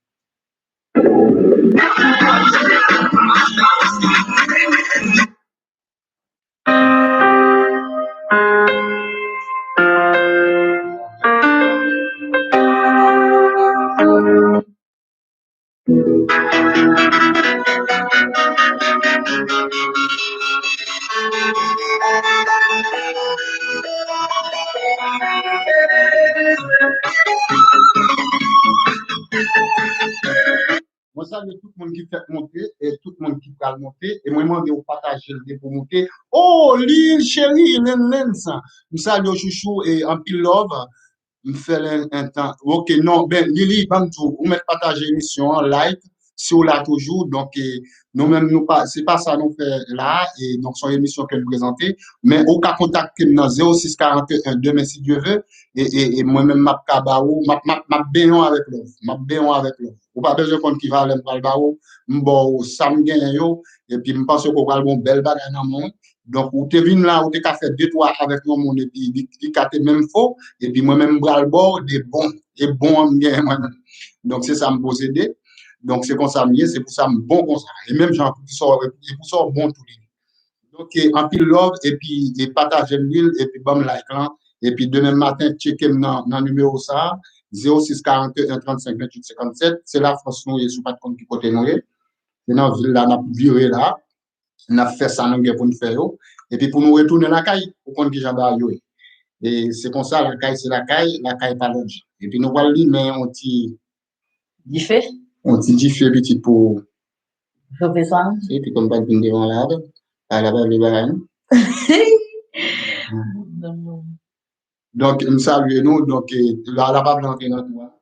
Moi, salue tout le monde qui fait monter et tout le monde qui va monter. Et moi, je demande de partager le pour monter. Oh, Lille, chérie, ça. Je salue chouchou et un pile love. Je fais un temps. Ok, non, ben, Lili, tout, vous mettez partager l'émission en live, si vous là toujours. Donc, nous-mêmes, nous pas, c'est pas ça nous fait là. Et donc, son émission que nous présentez. Mais au cas contacter dans 0641 demain, si Dieu veut. Et moi-même, m'a kabaou, m'a béon avec l'offre. M'a béon avec l'offre. Ou pas besoin qu'on qui va aller me baou, m'bo, ça me gagne yo. Et puis, je pense qu'on va avoir une belle bagarre dans le monde. Donc, ou te vin là, ou te ka fait 2-3 avec mon monde, et puis, il ka te même faux, et puis moi-même, bras le bord, des bons, et bons, bien, moi-même. Donc, c'est ça, me posséder. Donc, c'est comme ça, c'est pour ça, bon, comme ça. Et même, j'en pour ça, bon, tout les. Donc, en pile love, et puis, et partage l'île, et puis, bam, like, là. Et puis, demain matin, checker dans numéro ça, 0641 35 28 57. C'est la France, nous, et sous pas de compte qui côté nous, c'est dans la ville, là, on a viré là. On a fait ça pour nous faire. Et puis pour nous retourner à la caille, pour qu'on dise jamais. Et c'est comme ça, la caille, c'est la caille pas l'objet. Et puis nous allons lire, mais on dit. Diffé? On dit fait petit pour. Professeur? Et puis comme pas de devant là, à la base, les baranes. Donc, nous saluons nous, donc, là, la base, l'entrée dans toi.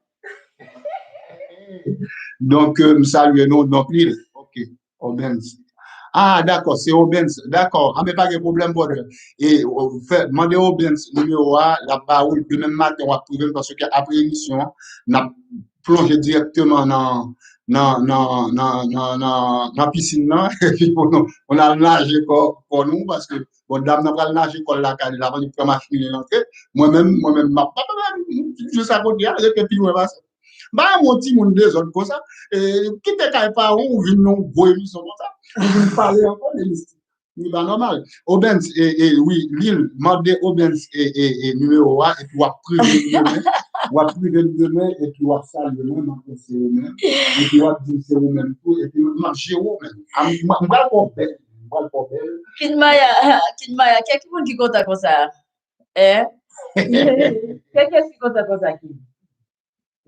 Donc, nous saluons nous, donc, l'île. Ok, Obens. Ah, d'accord, c'est Obens. D'accord, ah, mais pas de problème, bon. Et, demandez Obens, numéro A, la parole, le même matin, on va trouver, parce qu'après l'émission, on a plongé directement dans la piscine, là, et puis on a nagé pour nous, parce que, bon, dame n'a pas nagé pour la calle, là, on prend ma fille l'entrée. Moi-même, juste à côté, et puis, ouais, bah, mon petit monde des autres comme ça, qui te caille pas, on vient non, beau émission comme ça, on vient parler encore de mystique. C'est pas normal. Obens, oui, l'île, demandez Obens et numéro 1, et puis, on va priver demain, on va priver demain, et puis, on va saluer même, c'est eux-mêmes, et puis, on va dire c'est eux-mêmes tout, et puis, marcher eux-mêmes. On va le faire belle. Kinmaya, quelqu'un qui compte comme ça. Eh? Quelqu'un qui compte comme ça qui?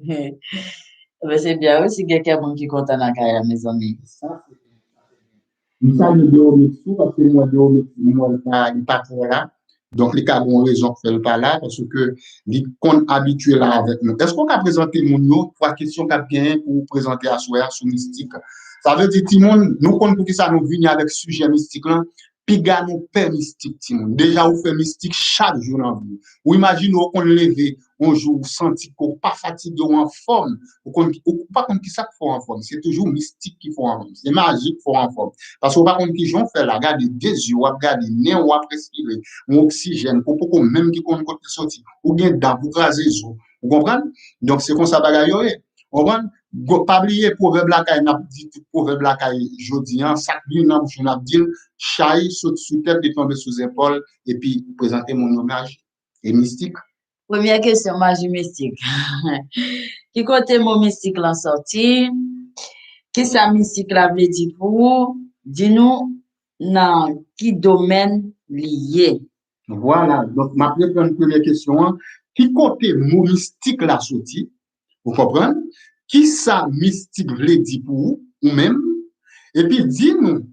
Mais c'est bien aussi quelqu'un qui compte dans la maison. Nous sommes de Omixou, parce que moi, de Omixou, moi, il pas trop là. Donc, les cas ont raison de faire pas là, parce que les qu'on habitué là avec nous. Est-ce qu'on a présenté mon nom, 3 questions qu'a bien pour présenter à soi sur mystique? Ça veut dire, Timon, nous, qu'on pour qui ça nous vient avec sujet mystique là, puis gars nous fait mystique, Timon. Déjà, vous fait mystique chaque jour dans la vie. Ou imaginez qu'on levé un jour, senti qu'on pas fatigué ou en forme, ou pas comme qui ça faut en forme. C'est toujours mystique qui faut en forme. C'est magique qui faut en forme. Parce qu'on pas comme qui j'en fait là, regarder des yeux, regarder nez, ou respirer, ou oxygène, pour même qui compte côté sorti, ou bien dents, pour craser les os. Vous comprenez? Donc, c'est comme ça, bagaille, vous comprenez? Pas oublier proverbe la caille, n'a dit proverbe la caille, jodi, chaque bien n'a bouche, n'a dit, chaille saute sous tête, de tomber sous épaule, et puis présenter mon hommage et mystique. Première question, magie mystique. Qui côté mon mystique l'en sorti? Qui ça mystique la veut dire pour vous? Dis-nous dans qui domaine lié. Voilà, donc ma première question, hein. Qui côté mot mystique la sorti, vous comprenez? Qui ça mystique veut dire pour vous, ou même? Et puis dis-nous,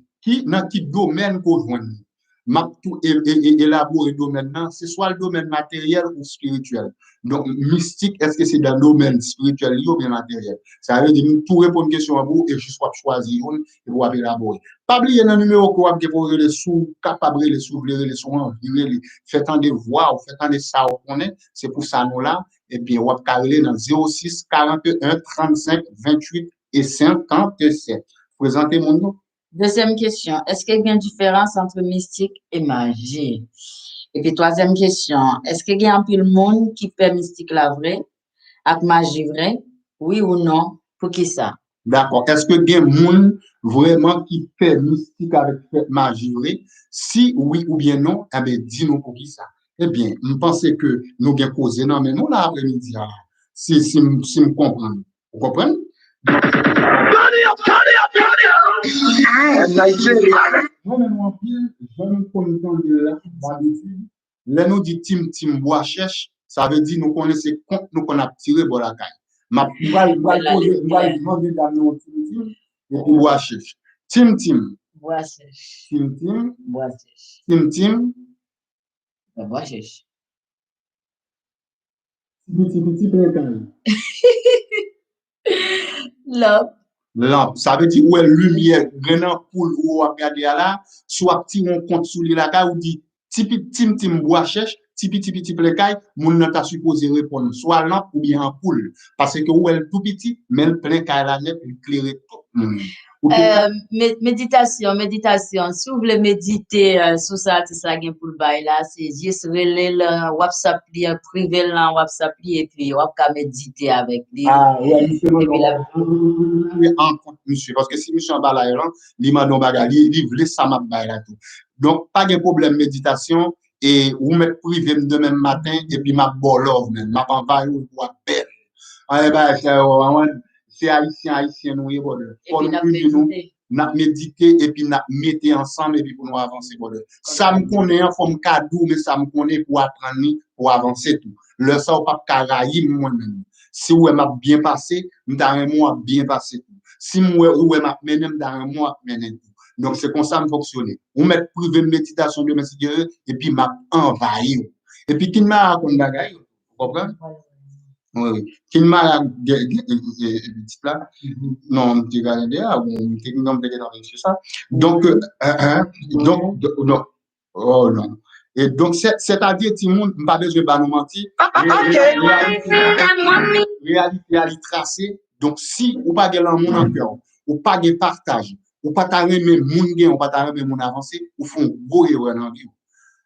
dans qui domaine qu'on joue. M'a tout élaborer domaine là, c'est soit le domaine matériel ou spirituel. Donc mystique, est-ce que c'est dans le domaine spirituel ou bien matériel? Ça veut dire nous tout répondre question à vous et juste choisir une et vous élaborer. Pas oublier le numéro qu'on que pour les sous capable les sous les sous envie faites en des voix ou faites en des ça on connaît, c'est pour ça nous là et puis on va parler dans 06 41 35 28 et 57. Présentez mon nom. Deuxième question, est-ce qu'il y a une différence entre mystique et magie? Et puis troisième question, est-ce qu'il y a un peu le monde qui fait mystique la vraie, avec magie vraie? Oui ou non? Pour qui ça? D'accord. Est-ce que il y a des gens vraiment qui fait mystique avec magie vraie? Si oui ou bien non, eh bien, dis-nous pour qui ça. Eh bien, je pense que nous avons causé, non, mais nous, l'après-midi, si me comprendre. Vous comprenez? Moi-même, en pile, j'aime connaître de là, d'habitude. Là, nous dit team bois cherche, ça veut dire nous connaissons compte nous qu'on a tiré pour la caille. Ma demander d'amis au team et puis bois cherche. Team. Bois sèche. Team. Bois sèche. Team. Bois sèche. Petit plein Love. lampe. Ça veut dire où est lumière, grand poule ou regarder là, soit petit on compte sous la caille ou dit tim bois cherche, petit le caille, moun nan ta supposé répondre soit lampe ou bien poule parce que où est tout petit mais le plein caille la net éclairer tout. Méditation. Si vous voulez méditer sur ça, c'est ça pour le bail là, c'est juste relais le WhatsApp, privé là, WhatsApp et puis on va méditer avec lui. Ah, ouais, monsieur, Et puis là, en compte, monsieur, parce que si monsieur en bas là, il m'a non bagali, il voulait ça m'a bail là tout. Donc, pas de problème méditation, et vous mettez privé demain matin, et puis m'a bolov même, m'a envahi ou quoi belle. Ah, bah, c'est haïtien, nous, et voilà. et puis la méditer. N'a méditer et puis n'a mettre ensemble et puis pour nous avancer voilà. Ça me connaît en forme cadeau mais ça me connaît pour apprendre pour avancer tout. Le ça ou pas caraïbe moi même. Si ouais m'a bien passé, dans un mois bien passé tout. Si moi ouais m'a mené dans un mois mené tout. Donc c'est comme ça me fonctionner. On met privé méditation de messie et puis m'a envahi. Et puis qui m'a raconté bagaille, vous comprenez? Oui. Qui m'a dit là? Non, tu vas aider à ou tu non c'est ça. Donc non. Oh non. Et donc c'est-à-dire tout le monde pas besoin de nous mentir. Réalité tracée. Donc si ou pas de l'amour en cœur, ou pas de partage, ou pas t'arriver moun gain, ou pas t'arriver moun avancer, ou font gros erreur dans vie.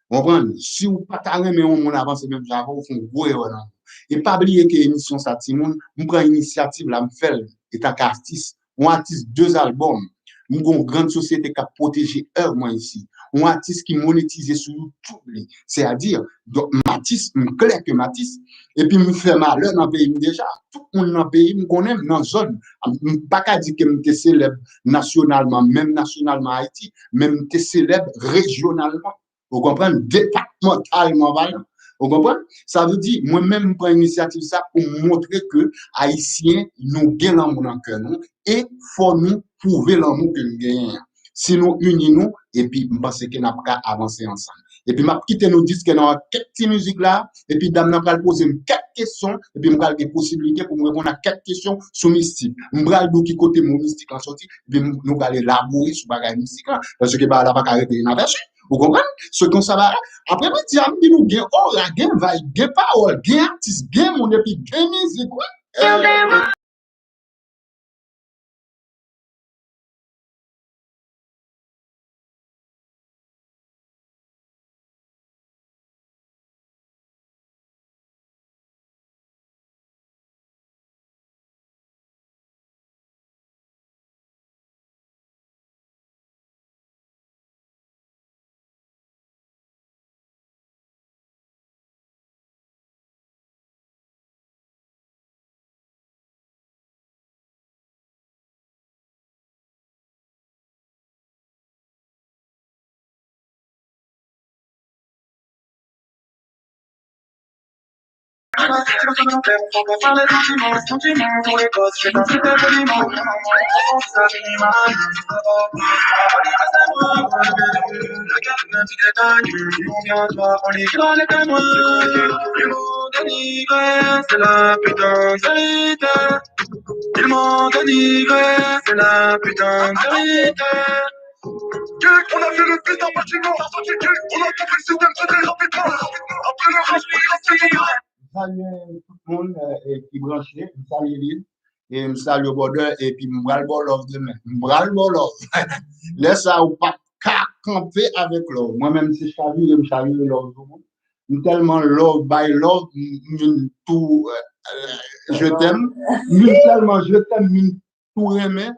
Comprenez? Si vous pas t'arriver moun avancer même j'avais, ou font gros erreur dans vie. Et pas oublier que l'émission ça Timon, on prend initiative là me faire étant qu'artiste, on artiste deux albums, nous avons une grande société qui a protégé eux moi ici. Un artiste qui monétise sur YouTube, c'est-à-dire donc Matisse, clair que Matisse et puis me fait malheur dans le pays déjà, tout le monde dans le pays me connaît dans la zone, pas qu'à dire que me célèbre nationalement, même nationalement Haïti, même te célèbre régionalement. Vous comprenez? Départementalement, voilà. Vous comprenez? Ça veut dire, moi-même, je prends l'initiative ça pour montrer que Haïtiens, nous gagnons l'amour dans le cœur, nous, et faut nous prouver l'amour que nous gagnons. Si nous unissons, et puis, je pense que nous avons avancer ensemble. Et puis, je quitte nous dire que dans quelques petites musiques là, et puis, dame, nous allons poser quatre questions, et puis, nous avons des possibilités pour nous répondre à quatre questions sur mystique. Nous allons qui côté mon mystique en sortie, et puis, nous allons élaborer sur bagage mystique là, parce que, bah, là, pas arrêter une aversion. Vous comprenez? Ce qu'on ça va. Après, midi, nous gain aura, gain vibe, gain parole, gain artiste, gain mon et puis gain musique. C'est la putain de vérité. Ils m'ont dénigré, c'est la putain de vérité. On a fait le putain bâtiment, on a compris le système, c'était rapidement. Après le rage, il a fini. Salut tout le monde qui branché, salut l'île, et salut au border, et puis m'bral bolof demain. M'bral bolof. Laisse ça ou pas camper avec l'eau. Moi-même, si je charge l'eau. Tellement love by love, tout, je t'aime, tellement je t'aime, tout aimer,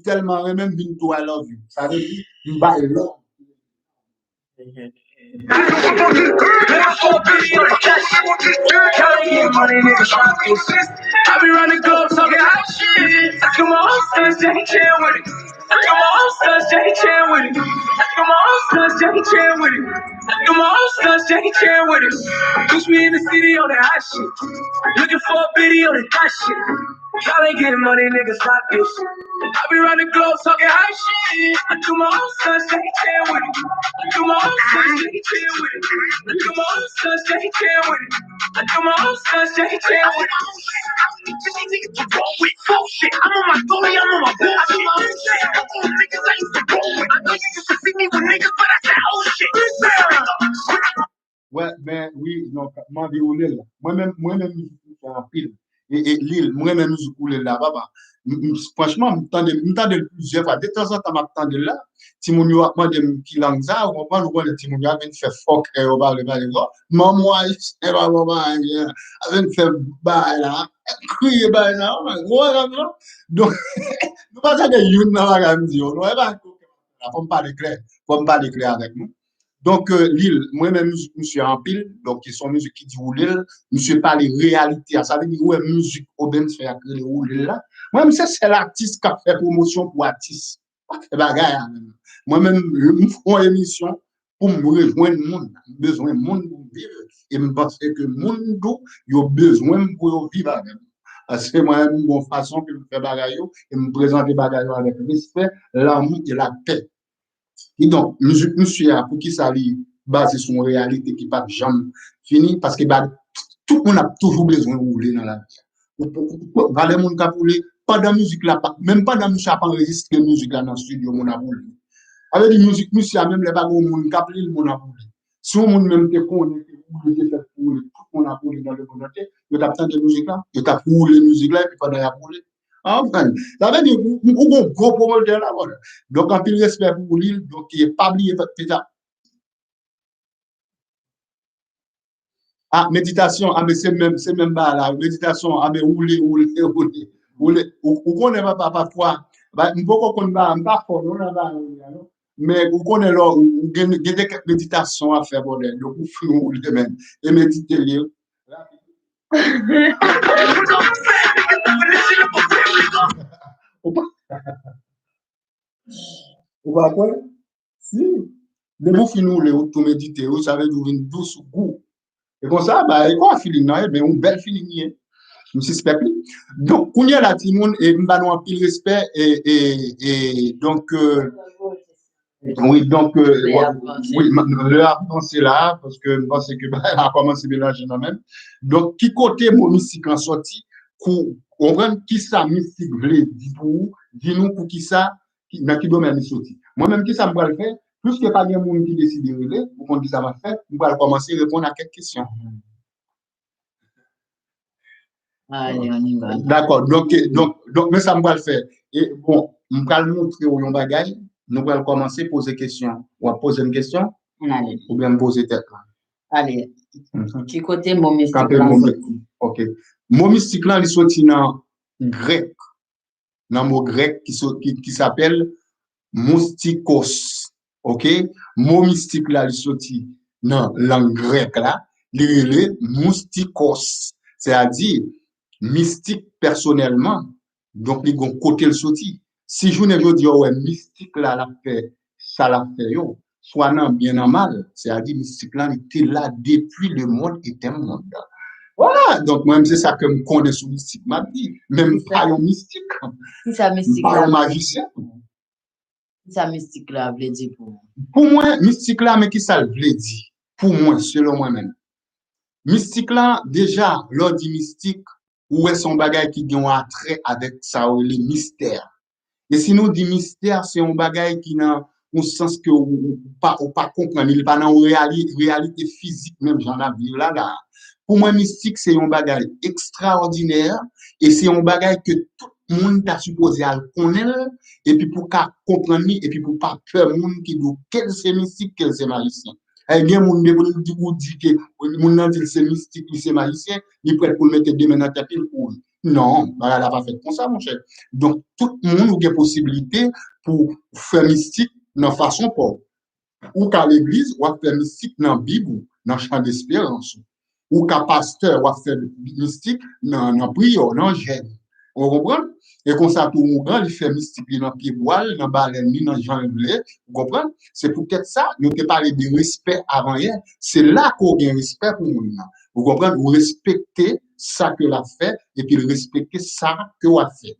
tellement aimer, tout I love you. Ça veut dire by love. I be running globe talking hot shit. Come on, sons, Jackie Chan with it. Come on, sons, Jackie Chan with it. Come on, sons, Jackie Chan with it. Come on, sons, Jackie Chan with it. Push me in the city on that hot shit. Looking for a video on that hot shit. Y'all ain't getting money, niggas, stop this. I be running globe talking hot shit. Come on, sons, Jackie Chan with it. Come on, sons, Jackie Chan with it. Come on, sons, Jackie Chan with it. Come on, sons, Jackie Chan with it. With bullshit. I'm on my story, I'm on my bullshit. I'm on shit. I'm on niggas I used to roll with. I know you used to see me with niggas, but I said, oh shit. Ouais, ben oui, non, moi, moi-même, je suis en pile. Et l'île, moi-même, je suis là, papa. Franchement, je m'entendais plusieurs fois. De temps en temps, je m'entendais là. Si mon yo a demandé qui langue ça, on va voir le Timon a fait fuck et on va le parler là. Maman, c'est pas maman, avec fait bail là. Crier bail là, donc, nous pas ça que you n'a pas me dire, non, pas faut me parler clair avec nous. Donc, l'île, moi-même, je suis en pile, donc, ils sont musique qui dit où l'île, je suis pas les réalités, ça veut dire, ouais, musique, au ben, se faire créer où l'île là. Moi-même, c'est l'artiste qui a fait promotion pour artiste. Moi-même, je fais une émission pour me rejoindre le monde, besoin de monde pour vivre. Et je pense que le monde, il a besoin pour vivre avec. Parce que moi-même, une bonne façon que je fais bagaille et me présenter bagaille avec respect, l'amour et la paix. Et donc, monsieur, pour qui ça lit, basé sur une réalité qui pas jamais fini, parce que tout le monde a toujours besoin de rouler dans la vie. Pas de monde qui a roulé, pas de musique là, même pas de musique à enregistrer musique là dans le studio, mon a roulé. Avec la musique, monsieur, même les bagons, mon qui a roulé, mon a roulé. Si on même te connaît, tout le monde a roulé dans le monde entier, il y a tant de musique là, il y a roulé musique là, et puis pas de rouler. Enfin, ça veut dire qu'on a un gros promoteur là. Donc, en plus respect pour l'île, donc il n'est pas oublié peut-être. Ah, méditation, ah, mais c'est même pas là. Méditation, ah, mais rouler. Ou qu'on n'est pas parfois, on peut qu'on va pas fort, mais on connaît là, ou des méditations à faire, donc vous faites rouler même, et méditer. Ou pas quoi? Si. De vous finir les autres méditer, vous savez, vous une douce goût. Et comme ça, bah, et quoi, feeling, non? Mais une belle feeling, je me suspecte. Donc, on y a la Timoun et nous avons un pile respect et donc, oui, donc, oui, le c'est là, parce que je pense que a commencé à mélanger dans même. Donc, qui côté mon mystique en sorti, on comprend qui ça mystique voulait dire pour vous, dis-nous pour qui ça, dans qui domaine il sorti. Moi-même, qui ça me va le faire, plus que pas de monde qui décide de relais, pour qu'on dise ça va faire, on va commencer à répondre à quelques questions. D'accord, donc, mais ça me va le faire. Et bon, on va le montrer où on va gagner. Nous allons commencer à poser des questions. On va poser une question. Allez. Ou bien poser tête. Allez. Qui côté mot mystique? Ok. Mot mystique là, il sorti dans grec. Dans le mot grec qui s'appelle moustikos. Ok. Mot mystique là, il sorti dans la langue grecque là. Il est moustikos. C'est-à-dire, mystique personnellement. Donc, il y a un côté le sorti. Si je ne dis ouais, mystique là, la fait, ça l'a fait, yo, soit non, bien en mal, c'est-à-dire mystique là, il était là depuis le monde était monde. Voilà, donc moi-même, c'est ça que je connais sous mystique, m'a dit. Même C'est pas ça. un mystique, Si ça mystique pas là, un magicien. si ça mystique là, veut dire pour moi. Pour moi, mystique là, mais qui ça le veut dire? Pour moi, selon moi-même. Mystique là, déjà, lors du mystique, où est son bagage qui a un attrait avec ça, les mystères. Et si nous dit mystère, c'est un bagage qui n'a un sens que ou pas comprendre, il pas dans réalité physique, même j'en ai vu là. Pour moi, mystique, c'est un bagage extraordinaire et c'est un bagage que tout le monde t'a supposé à le connaître et puis pour qu'à comprendre et puis pour pas peur monde qui dit quel c'est mystique, quel c'est magicien. Il y a des gens qui disent que moun nan dit c'est mystique, c'est magicien, il est prêt pour le mettre des mains dans ta pile pour non, elle n'a pas fait comme ça, mon cher. Donc, tout le monde a une possibilité pour faire mystique dans façon pauvre. Ou qu'à l'église, ou à faire mystique dans la Bible, dans le champ d'espérance. Ou qu'à pasteur, ou à faire mystique dans la prière, dans le gène. Vous comprenez? Et comme ça, tout le monde, il fait mystique dans le pied boile, dans le baleine, dans le Jean blé. Vous comprenez? C'est peut-être ça, nous te parlé de respect avant hier. C'est là qu'on a un respect pour nous. Vous comprenez? Vous respectez ça que l'a fait et puis respectez ça que l'a fait.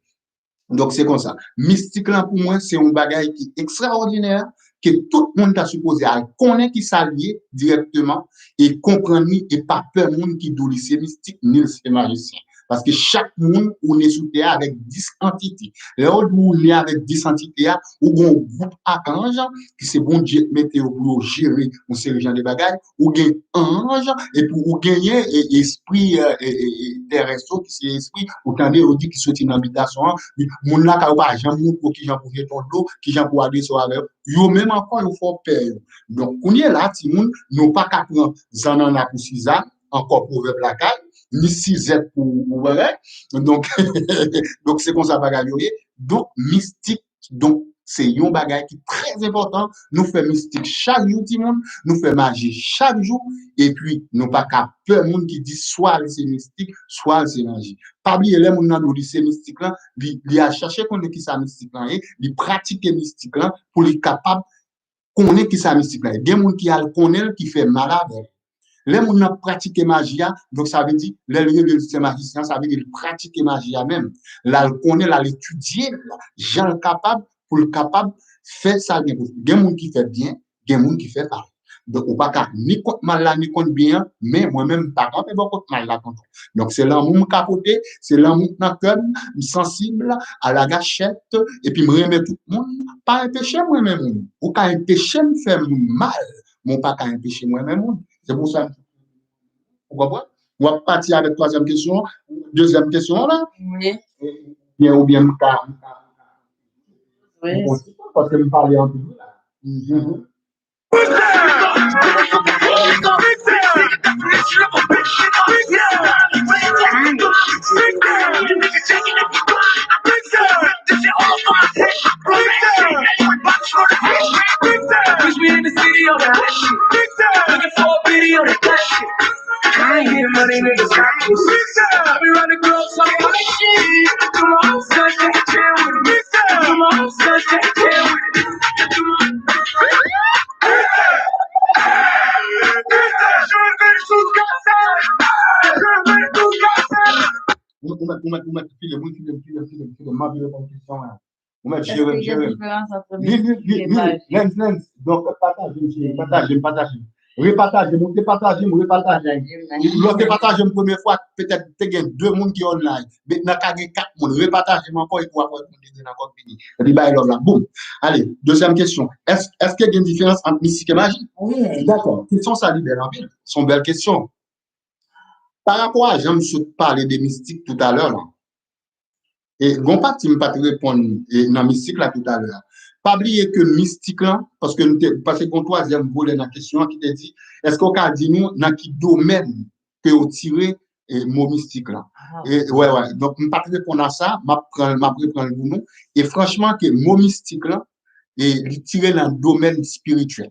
Donc, c'est comme ça. Mystique, là, pour moi, c'est un bagage qui est extraordinaire, que tout le monde a supposé à connaître qui s'allie directement et comprendre et pas peur monde qui doit c'est mystique ni c'est magicien. Parce que chaque monde, on est sous terre avec 10 entités. Là où on est avec 10 entités, ou un groupe archange, qui c'est bon Dieu météo pour gérer on série de bagages, ou gagne ange, et pour ou gagner esprit terrestre, qui c'est esprit, ou tendez, on dit qui sont une habitation, moun la ka pas jamais pour qui j'en pour ton dos qui j'en pour aller sur avec yo même encore il faut peur donc on est là ti moun non pas qu'à prendre zanana pour sisa encore pour la caille ni sisette pour vrai donc donc c'est comme ça bagage donc mystique donc c'est un bagage qui est très important nous fait mystique chaque jour ti moun nous fait magie chaque jour et puis nous pas qu'à peur monde qui dit soit c'est mystique soit c'est magie pas oublier les moun dans lycée mystique là il a cherché connaître qui ça mystique là il pratique mystique là pour être capable connaître qui ça mystique là il y a des gens qui a le connaître qui fait malade les gens qui pratiquent magie donc ça veut dire les lieux magicien ça veut dire pratiquer magie même là il connaît là l'étudier gens capable pour le capable faire ça bien il y a des gens qui fait bien il y a des gens qui fait pas donc on pas ni contre mal là ni contre bien mais moi-même pas mais bon contre mal là contre donc c'est l'amour capoté c'est l'amour dans cœur sensible à la gâchette et puis me remettre tout le monde pas un péché moi-même ou quand un péché me fait mal mon pas qu'un péché moi-même c'est pour ça vous comprenez on va partir avec troisième question deuxième question là Oui. bien ou bien Oui. parce que me parler en plus là Push me in the city on that shit. Looking for a video on that shit. I ain't getting money, niggas. I be running girls like that shit. Do my own son, take a chair with me. Do my own son, take a chair with me. Do my own. Est-ce qu'il y a une différence entre mystique et magie? Donc, partagez. Repartagez, Lorsque partagez la première fois, peut-être que y a deux personnes qui sont online. Maintenant, il y a quatre personnes. Repartagez encore et pour avoir encore fini. Boum. Allez, deuxième question. Est-ce qu'il y a une différence entre mystique et magie? Oui. D'accord. Question ça libère en ville. C'est une belle question. Par rapport à, j'aime parler des mystiques tout à l'heure, là. Et bon parti me pas te répondre dans mystique là tout à l'heure. Pas oublier que mystique là parce que qu'on troisième volet dans la question qui te dit est-ce qu'on a dit nous dans quel domaine que vous tirez mot mystique là. Et ouais donc me pas te répondre à ça, m'a prendre pour nous et franchement que mot mystique là et il tirer dans le domaine spirituel.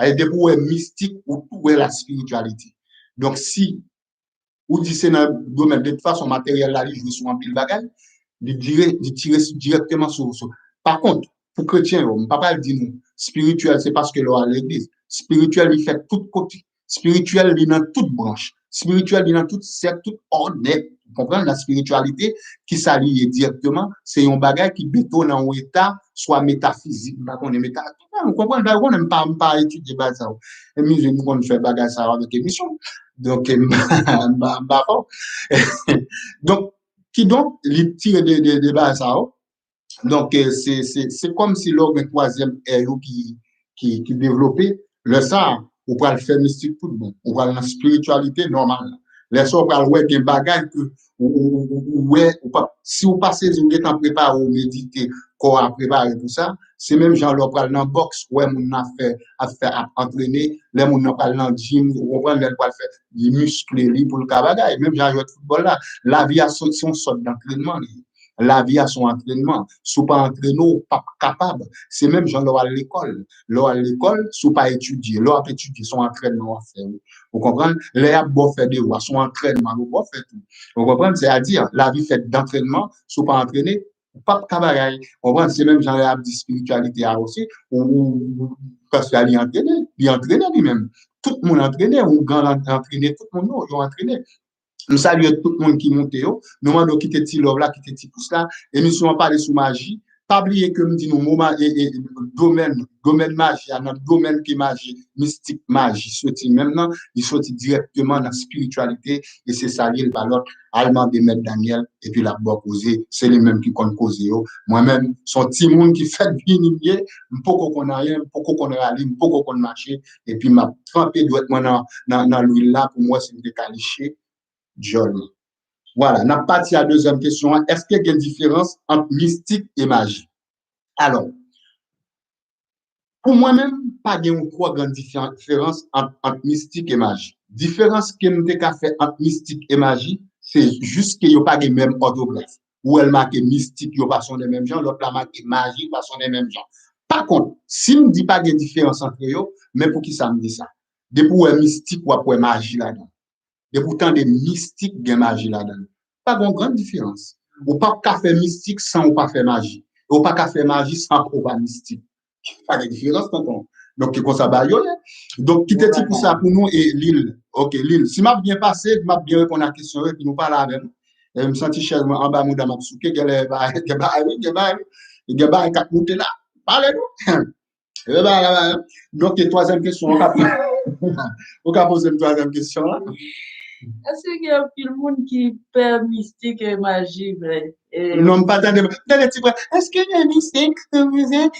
Et de pour mystique ou tout est la spiritualité. Donc si ou dit c'est dans le domaine de toute façon matériel là il joue sur un pile bagage de tirer directement sur. Par contre, pour chrétien, on ne peut pas dire nous, spirituel, c'est parce que l'on à l'église. Spirituel, il fait tout côté. Spirituel, il est dans toute branche. Spirituel, il est dans toute secte, toute ordre. Vous comprenez la spiritualité qui s'allie directement, c'est un bagage qui bétonne en état, soit métaphysique, on est métaphysique. Vous comprenez, on n'aime pas étudier ça. Et nous, on fait bagage ça avec émission. Donc, donc, qui donc, les tire de base ça. Donc, c'est comme si l'homme troisième est qui développait le ça, on va le faire mystique tout le monde. On va la spiritualité normale. Les gens vont voir des bagages que, si vous passez, vous êtes en préparé ou méditer, corps à préparer tout ça, c'est même genre, on va dans boxe, ouais, on a fait, entraîner, les gens ont parlé dans le gym, on va faire des muscles pour le cabagaï, même genre, jouer football là, la vie a son sorte d'entraînement. La vie a son entraînement. Si vous pas entraîné, pas capable. C'est même genre à l'école. Là à l'école, si vous pas étudier, là à étudier son entraînement à faire. Vous comprenez? Là à beau faire des voix, son entraînement, vous beau faire tout. Vous comprenez? C'est-à-dire, la vie faite d'entraînement, si vous pas entraîné, pas capable. Vous comprenez? C'est même genre à la spiritualité aussi, parce qu'il y a entraîné lui-même. Tout le monde entraîné, ou grand entraîné, tout le monde, ils ont entraîné. Nous saluons tout le monde qui monte. Nous demandons qui était love là, qui était pouce là. Émission on parle sous magie. Pas oublier que nous disons moment et domaine magie, notre domaine qui est magie, mystique magie, sorti maintenant, il sorti directement dans la spiritualité et c'est ça lié par l'autre allemand de Maître Daniel et puis la boîte causée, c'est les mêmes qui comptent causer. Moi-même, son petit monde qui fait bien lié, pourquoi qu'on a rien, pourquoi qu'on rallie, pourquoi qu'on marche et puis m'a trempé doit dans l'huile là pour moi c'est de qualifier John. Voilà, on a parti à la deuxième question. Est-ce qu'il y a une différence entre mystique et magie? Alors, pour moi-même, pas de trois grandes différences entre mystique et magie. Différence que nous avons fait entre mystique et magie, c'est juste qu'il n'y a pas de même orthographe. Ou elle marque mystique, il n'y a pas son des mêmes gens, l'autre la marque magie, pas son des mêmes gens. Par contre, si on ne dit pas de différence entre eux, mais pour qui ça me dit ça? De pour mystique ou pour magie là-dedans. Et pourtant, des mystiques, il y a magie là-dedans. Pas de grande différence. Ou pas qu'à faire mystique sans ou pas faire magie. Ou pas qu'à faire magie sans ou pas mystique. Pas de différence, tonton. Donc, c'est comme ça, bah, donc, qui te dit pour ça pour nous et l'île. Ok, l'île. Si m'a bien passé, m'a bien répondu à la question, et puis nous parlons avec nous. Et je me sens cher en bas, mouda m'a souké, il y a quatre moutées là. Parlez-nous. Donc, troisième question, on va poser une troisième question là. Est-ce qu'il y a un monde qui perd mystique et magie, vrai? Non, pas tant de. Est-ce qu'il y a un mystique que vous êtes?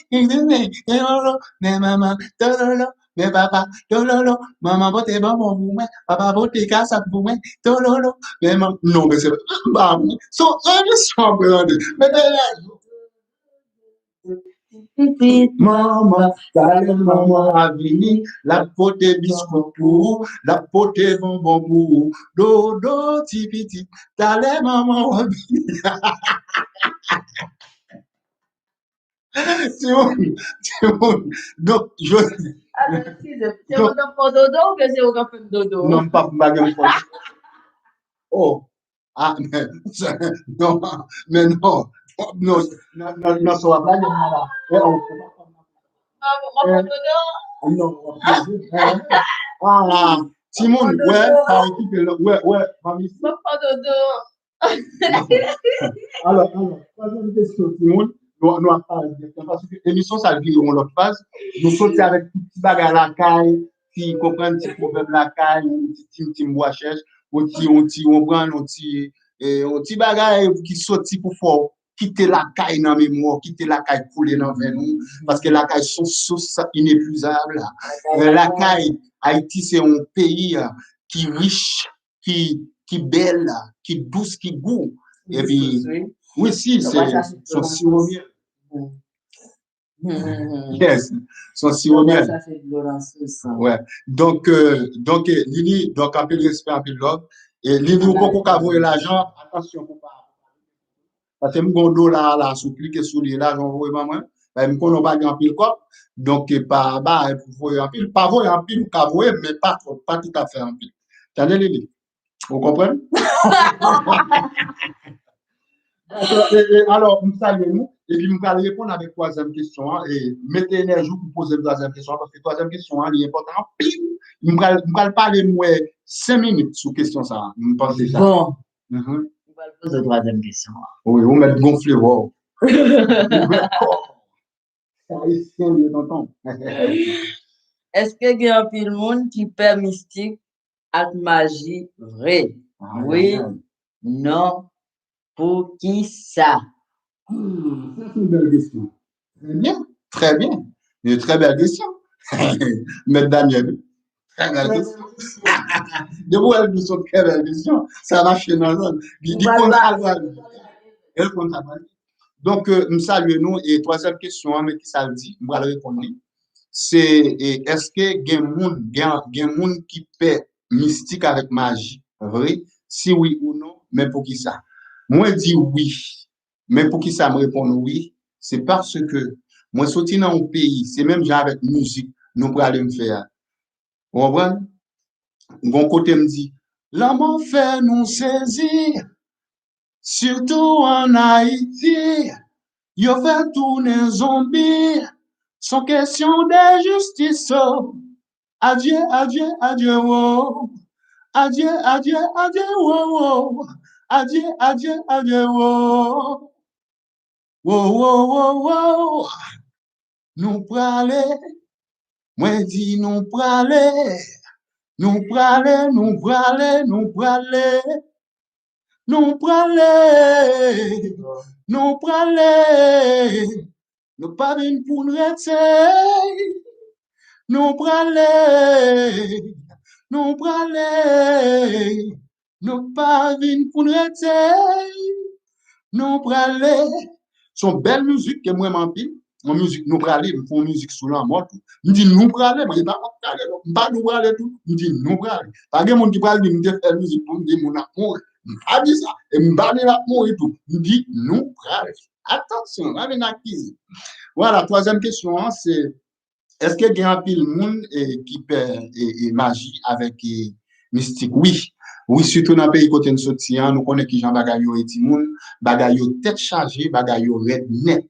Mais maman, tololo, mais papa, tololo, maman, botte bon pour vous, papa, botte casse pour moi, tololo, mais maman, non, mais c'est pas. So, je suis en train de. Mais maman, t'as maman a vini, la pote biscuit pour, la pote bonbon pour, dodo tipiti, t'as les maman a vini. C'est bon. Donc, je. C'est au camp dodo ou que c'est au camp dodo? Non, pas baguette. Oh. Ah, mais, non, mais non. Non, non, ça va pas. Non, ah, Simone, ouais, mamie. Alors, troisième question, Simone. Nous avons parlé parce que l'émission, ça vit on l'autre phase. Nous sortons avec tout petit bagage à la caille, qui comprennent petit problème la caille, un petit bois cherche, on prend un petit bagage qui sorti pour faire quitter la caille dans mémoire, quitter la caille couler dans nous, parce que la caille sont source inépuisable. La caille, Haïti, c'est un pays qui riche, qui belle, qui douce, qui goût. Et puis, oui, si, c'est son sirop miel. Yes, son sirop miel. Ouais. Donc, Lili, donc, un peu de respect, un peu de love. Et Lili, ou beaucoup qu'à voir l'argent, attention, pour pas. Parce que mon dos là, sous cliquer sur l'argent, vous voyez, maman. Ben, on n'a pas un pile quoi. Donc, pas, pour voir un pile, pas voir un pile, qu'à voir, mais pas tout à fait un pile. T'as Lili? Vous comprenez? Alors, nous saluons, et puis nous allons répondre avec la troisième question, hein, et mettez énergie pour poser la troisième question, parce que la troisième question, hein, elle est importante. Nous allons parler, moi, 5 minutes sur la question, ça. Nous pensons ça. Bon, Mhm. on va poser la troisième question. Oui, on met gonfler, wow. Haïtien, bien entendu. Est-ce que il y a un pile monde qui peut mystique avec magie vraie? Oui, non, pour qui ça? Ça, c'est une belle question. Très bien, très bien. Une très belle question. Maître Daniel, très belle question. De vous, elle nous sont très belle question. Ça va chez nous. Donc, nous saluons et troisième question, mais qui ça le dit, nous allons répondre. C'est est-ce que il y a un monde qui fait mystique avec magie? Vrai? Si oui ou non, mais pour qui ça? Moi, je dis oui. Mais pour qui ça me répond oui? C'est parce que moi, sorti dans un pays, c'est même genre avec musique, nous pour aller me faire. Vous comprenez? Mon côté me dit, l'amour fait nous saisir, surtout en Haïti. Yo fait tourner zombie, sans question de justice. Oh. Adieu, adieu, adieu, oh. Adieu, adieu, adieu, oh, oh. Adieu, adieu, adieu, oh. Oh, oh, oh, oh. Nous praler, moi dis nous praler, nous praler, nous praler, nous praler, nous praler, nous praler, nous pas venir pour nous rester. Nous praler, nous praler, nous pas venir pour nous rester. Nous praler. Son belle musique que moi m'empile. Mon musique nous praler, nous font musique sous la mort. Nous dit nous praler, mais pas praler, pas nous praler tout. Nous dit nous praler. Pas de monde qui parle de nous faire musique pour nous dire mon amour. Pas dit ça. Et nous parle de l'amour et tout. Nous dit nous praler. Attention, on va venir acquise. Voilà, troisième question, hein, c'est est-ce qu'il y a un pile monde qui fait magie avec mystique? Oui. Oui, surtout dans le pays côté de sorti, nous connaissons qui Jean Bagayo et Timoun, Bagayo tête chargée, Bagayo red net.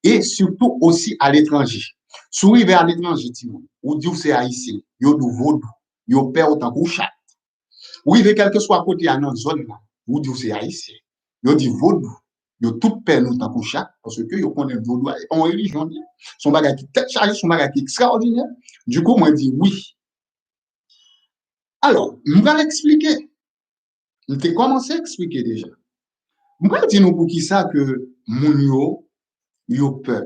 Et surtout aussi à l'étranger. Si vous arrivez à l'étranger, Timoun, ou dit c'est haïtien, yo du vaudou, yo perd autant que chat. Ou arrivez quel que soit côté à notre zone là, ou dit c'est haïtien, yo dit vaudou. Yo tout perd nous tant que chat parce que yo connaît vaudou en religion. Son bagage qui tête chargée, son bagage qui extraordinaire. Du coup, moi, je dis oui. Alors, je vais l'expliquer. Je vais commencé à expliquer déjà. Je vais dire nous pour qui ça que mon yo peur.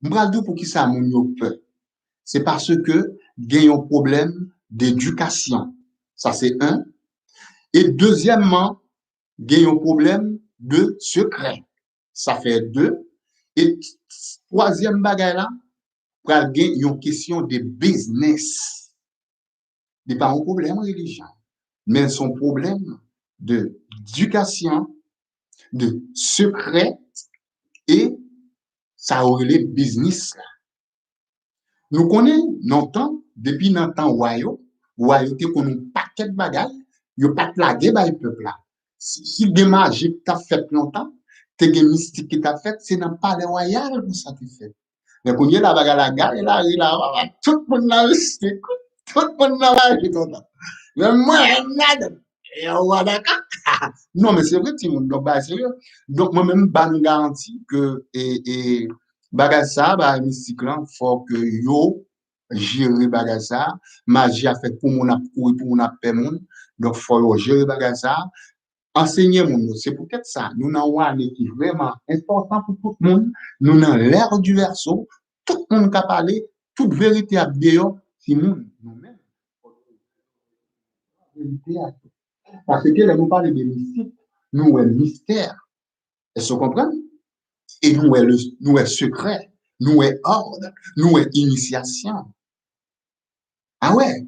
Je vais dire pour qui ça mon yo peur. C'est parce que il y a un problème d'éducation. Ça, c'est un. Et deuxièmement, il y a un problème de secret. Ça fait deux. Et troisième bagage là, il y a une question de business. Ce n'est pas un problème religieux, mais son problème d'éducation, de secret et ça aurait les business. Nous connaissons longtemps, depuis notre temps, royauté qu'on a un paquet de bagages, il n'y a pas de laguer par le peuple là. Si des magies que tu as fait longtemps, des mystiques que tu as fait, c'est dans le palais royal pour ça que tu fais. Mais quand il y a la bagarre, la gare, il a tout le monde a resté, tout le monde a resté content. Mais moi, nada. Et on va d'accord. Non, mais c'est vrai, Timon. Donc, bah, sérieux. Donc, moi-même, bah, nous garantis que, bagage ça, bah, mystique là, faut que yo, gérer bagage ça. Magie a fait pour mon appui, pour mon appel monde. Donc, faut yo gérer bagage ça. Enseigner mon c'est peut-être ça. Nous n'avons un qui est vraiment important pour tout le monde. Nous dans l'ère du verso. Tout le monde qui a parlé, toute vérité à dehors, Timon, nous-mêmes. Parce que là, nous parlons de mystique, nous est mystère. Est-ce que vous comprenez? Et nous est secret, nous est ordre, nous est initiation. Ah ouais?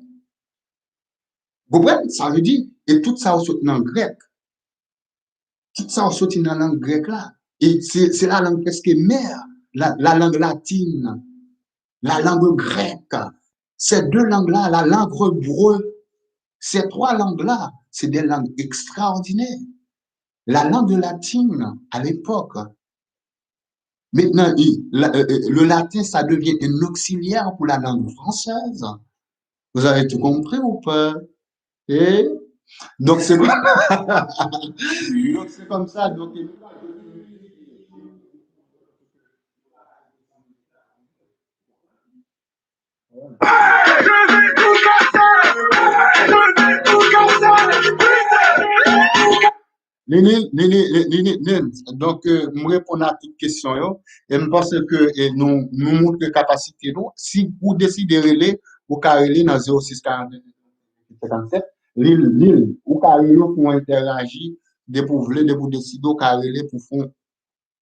Vous comprenez? Ça veut dire, et tout ça sorti dans le grec. Tout ça sorti dans la langue grecque là. Et c'est la langue presque mère, la langue latine, la langue grecque. Ces deux langues-là, la langue hébreu, ces trois langues-là, c'est des langues extraordinaires. la langue latine à l'époque. Maintenant, le latin, ça devient un auxiliaire pour la langue française. Vous avez tout compris ou pas? Et donc, c'est donc, c'est comme ça. Donc, donc, je réponds à toutes questions, yo, et je pense que nous montrons capacité, nous. Si vous décidez de relayer, vous pouvez relayer dans 0642 57, l'île, vous pouvez relayer pour interagir, de pour voulez, de pour décider, vous pouvez relayer pour faire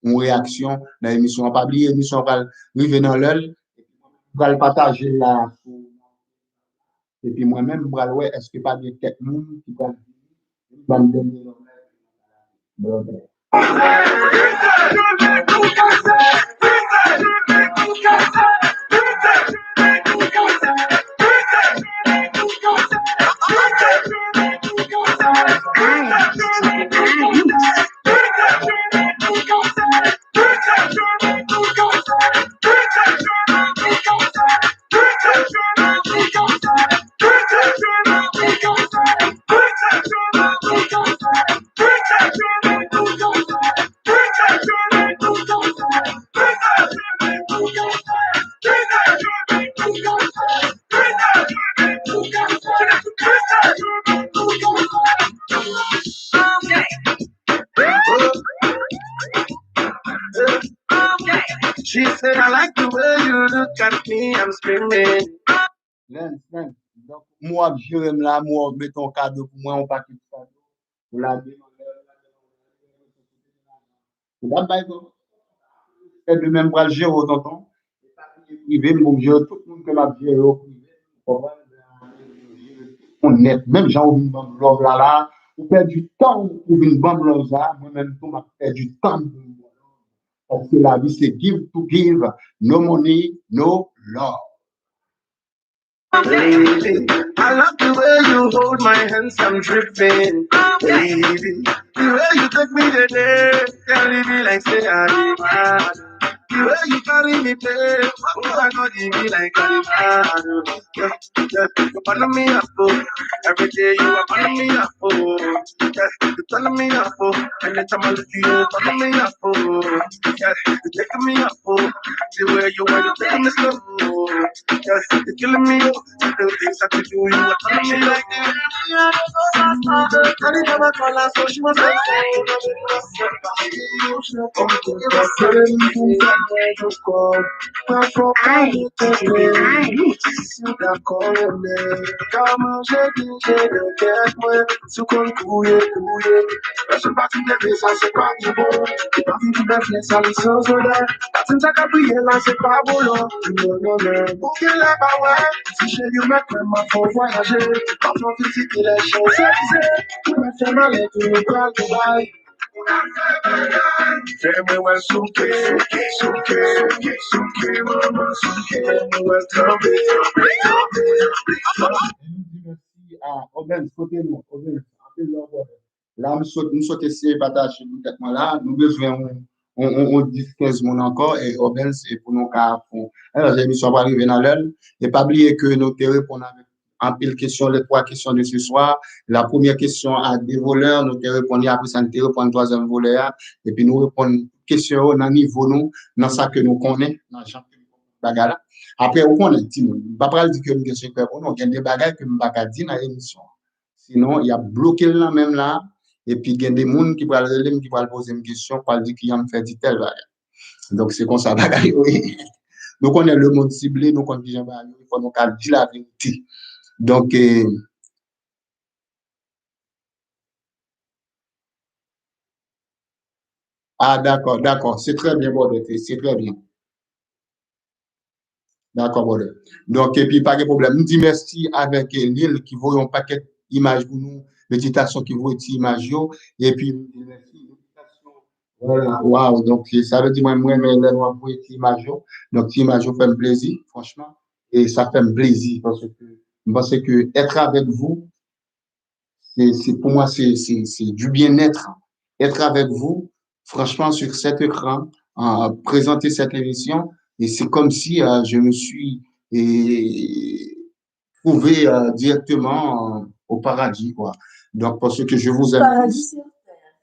une réaction dans l'émission. Pas oublier, l'émission va arriver dans l'heure, vous allez partager là, et puis moi-même, je vais voir, est-ce que pas de quelqu'un qui va me donner le She said, I like the way you look at me, I'm screaming. Donc, moi, je vais là, moi, mettons cadeau pour moi, on paquet de cadeau. Pour la et de même, pour gérer au tonton. Privé, mon Dieu, tout le monde que m'a géré au privé. On est, même j'ai envie de me là, là, on perd du temps pour une bonne là, moi-même, tout m'a perdu du temps. Parce que la vie, c'est give to give, no money, no love. Baby, I love the way you hold my hands, I'm dripping. Baby, the way you take me today, carry me like say I'm mad. The way you carry me, babe, oh, I got you be like I'm mad. Yeah, yeah, you follow me up, oh. Every day you are following me up, oh. Yeah, you telling me up, oh. Anytime I look at you, you telling me up, oh. Yeah, you taking me up, oh. The way you are, you taking me slow, oh. Yeah, you're killing me, oh. The things that you do, you are telling me like this. Anytime I call her, so she was like, comment j'ai dit, j'ai le cœur, moi, sous qu'on couille. Je suis parti de faire ça, c'est pas du bon. J'ai pas vu du bête, ça licence au lait. La team ça qu'a prié là, c'est pas bon, non. Pour qu'il est pas ouais, si j'ai eu ma crème, ma faut voyager. Parfois, visiter les Champs-Élysées. Tout me fait mal et tout me parle du bail. Fais-moi ouais, souké, maman, souké. Fais-moi ouais, tremper. Merci à Oben, côté nous, Oben, là, nous souhaitons essayer de partager peut-être là, nous besoin on 10-15 mon encore et Oben, c'est pour nous car alors l'émission va arriver dans l'heure et pas oublier que nous te répondons avec un pile question, les 3 questions de ce soir. La première question à des voleurs, nous te répondons après ça, nous te répondons troisième voleur et puis nous répondons question dans niveau nous, dans ça que nous connaissons, dans chaque bagarre. Après, on connaît, je ne vais pas dire que je suis pour nous, il y a des bagages que je ne vais pas dire dans l'émission. Sinon, il y a bloqué là même là, et puis il y a des gens qui vont poser une question, pour dire qu'il y a fait du tel bagage. Donc, c'est comme ça, bagage, oui. Nous connaissons le monde ciblé, nous connaissons il faut nous dire la vérité. Donc, d'accord, c'est très bien, bon, c'est très bien. D'accord, bon. Donc, et puis, pas de problème. Nous disons merci avec Lille qui voit un paquet d'images pour nous, méditation qui voit des images, et puis, nous disons merci. Voilà, waouh, donc ça veut dire moi, mais là, on voit des images, donc ces images fait un plaisir, franchement, et ça fait un plaisir parce que être avec vous, pour moi, c'est du bien-être. être avec vous, franchement, sur cet écran, présenter cette émission. Et c'est comme si je me suis trouvé directement au paradis, quoi. Donc, parce que je vous aime Paradis tous. sur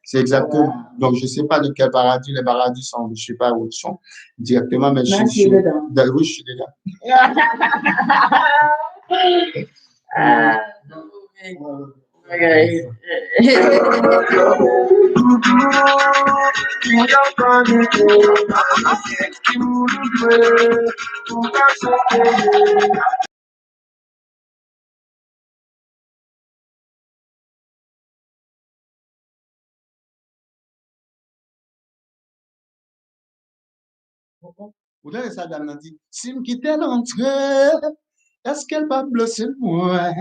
C'est exactement. Donc, je ne sais pas de quel paradis. Les paradis sont, je ne sais pas où ils sont directement, mais je suis dedans. oui, je suis déjà. Ah, okay. Vous avez ça, dame, dit, si me quitte l'entrée, est-ce qu'elle va blesser moi?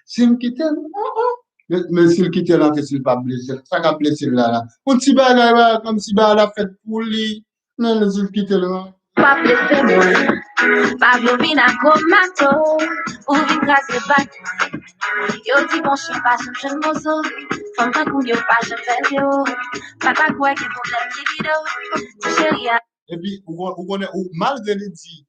Si me quitte, mais s'il quitte l'entrée, s'il va blesser, ça va blesser là, là. On t'y va là, comme si bah la fête pour lui. Non, s'il quitte l'entrée. Pas blessé moi, pas vina comato, ou vin grase bat. Yo di bon chien pas je ne mozo, femme pas qu'on yo pas je fais yo, papa quoi qui problème qui vido, chérie. Et puis, malgré les dit,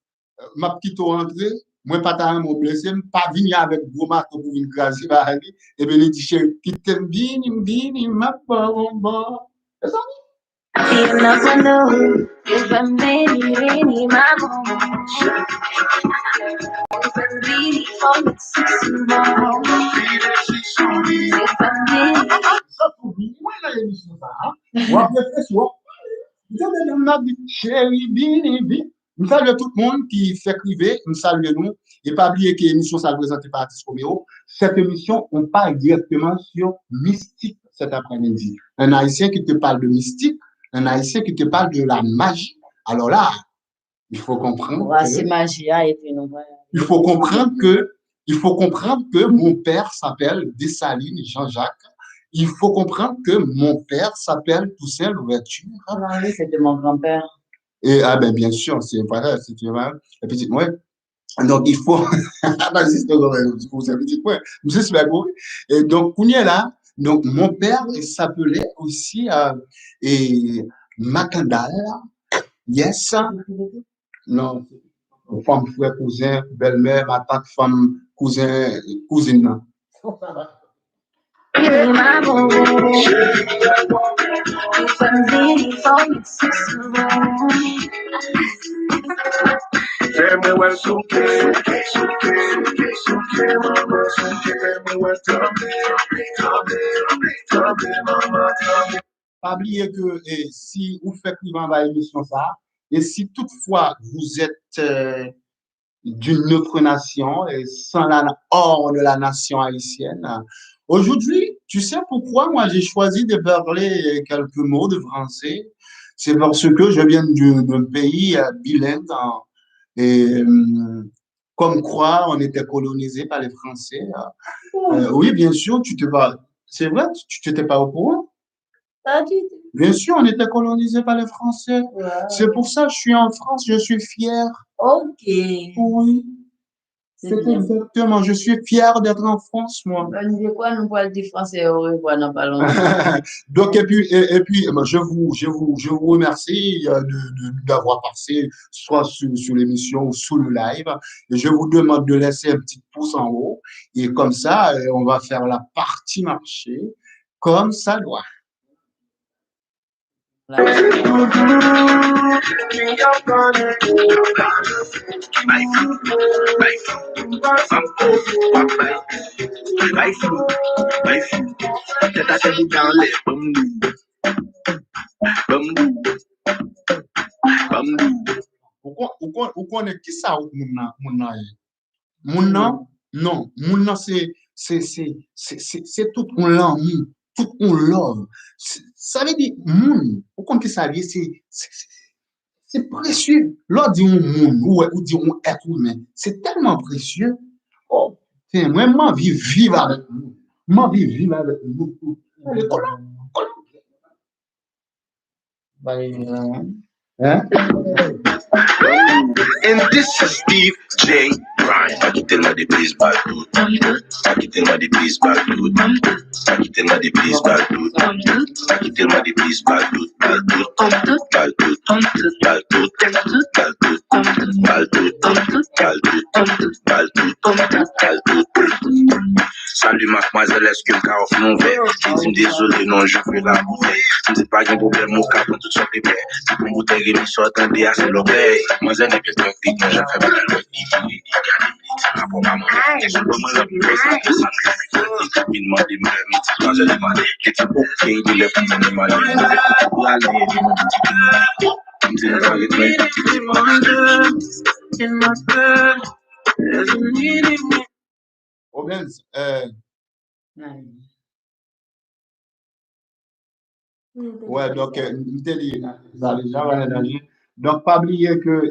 ma petite rentrée, moi, pas t'as mon blessé, pas venir avec gros marteau pour une grâce, et bien, il dit, chérie, qui t'aime bien, ma bon. C'est ça? You never know if I'm really my mom. If I'm really for me, tomorrow. If I'm really. Ça, pour moi, là, l'émission, ça, hein? Ou après, soit, vous avez ma vie, chérie, bien. Nous saluons tout le monde qui s'écrivait, nous saluons nous, et pas oublier que l'émission, ça présentée par Artiste Roméo. Cette émission, on parle directement sur mystique cet après-midi. Un Haïtien qui te parle de mystique, un Haïtien qui te parle de la magie. Alors là, il faut comprendre C'est magie, et puis nous il faut comprendre que mon père s'appelle Dessalines Jean-Jacques. Il faut comprendre que mon père s'appelle Toussaint Louverture. Non, lui, c'était mon grand-père. Et ah ben bien sûr, c'est pas vrai, c'est vrai. Et puis ouais. Donc il faut monsieur Sulago. Et donc on est là. Donc mon père il s'appelait aussi et Macandal. Yes. Non, femme, frère, cousin, belle-mère, ma tante, femme, cousin, cousine. Really my mom. If I'm really for me, tomorrow. Tell me what's okay, mama, tell me what's tell me, mama, tell me. Pas oublier que si vous faites vivre dans l'émission ça, et si toutefois vous êtes d'une autre nation et hors de la nation haïtienne, aujourd'hui, tu sais pourquoi moi j'ai choisi de parler quelques mots de français? C'est parce que je viens d'un pays bilingue et comme quoi on était colonisé par les Français. Oui, bien sûr, tu te vas. C'est vrai, tu n'étais pas au courant? Pas du tout. Bien sûr, on était colonisé par les Français. Ouais. C'est pour ça que je suis en France, je suis fier. Ok. Oui, C'est c'est bien. exactement. Je suis fier d'être en France, moi. On dit quoi, nous parlons du français au revoir dans pas longtemps. Donc, et puis, je vous remercie d'avoir passé soit sur l'émission ou sous le live. Et je vous demande de laisser un petit pouce en haut. Et comme ça, on va faire la partie marché comme ça doit. Ou connaît qui ça ou moun nan non moun nan c'est tout un l'amour tout un love ça veut dire moun ou connaît qui ça veut c'est précieux l'on dit un moun ou dit un être humain c'est tellement précieux oh c'est vraiment vivre avec nous moi vivre avec nous les colons And this is Steve J. Pas quitter le déprise, pas tout. Pas quitter le déprise, pas tout. Pas quitter le déprise, pas tout. Pas quitter le déprise, pas tout. Pas tout. Pas tout. Pas tout. Pas tout. Pas tout. Pas tout. Pas tout. Pas tout. Salut mademoiselle, est-ce que le carrefour mon verre? J'ai dit désolé, non, je fais la bouteille. Je ne sais pas, il y a un problème, mon cap, tout ça, bébé. Si pour bouteille, il me sort, attendez, à c'est l'obéi. Moi, j'ai des questions qui moi, j'ai fait mal, c'est pas pour maman. C'est pas moi, la plus grosse, c'est ça, je me demande, il me dit, quand j'ai demandé, j'ai dit, ok, il est pour me mal, il est pour aller, il me dit, il me dit, Obens, ouais, donc, donc, pas oublier que,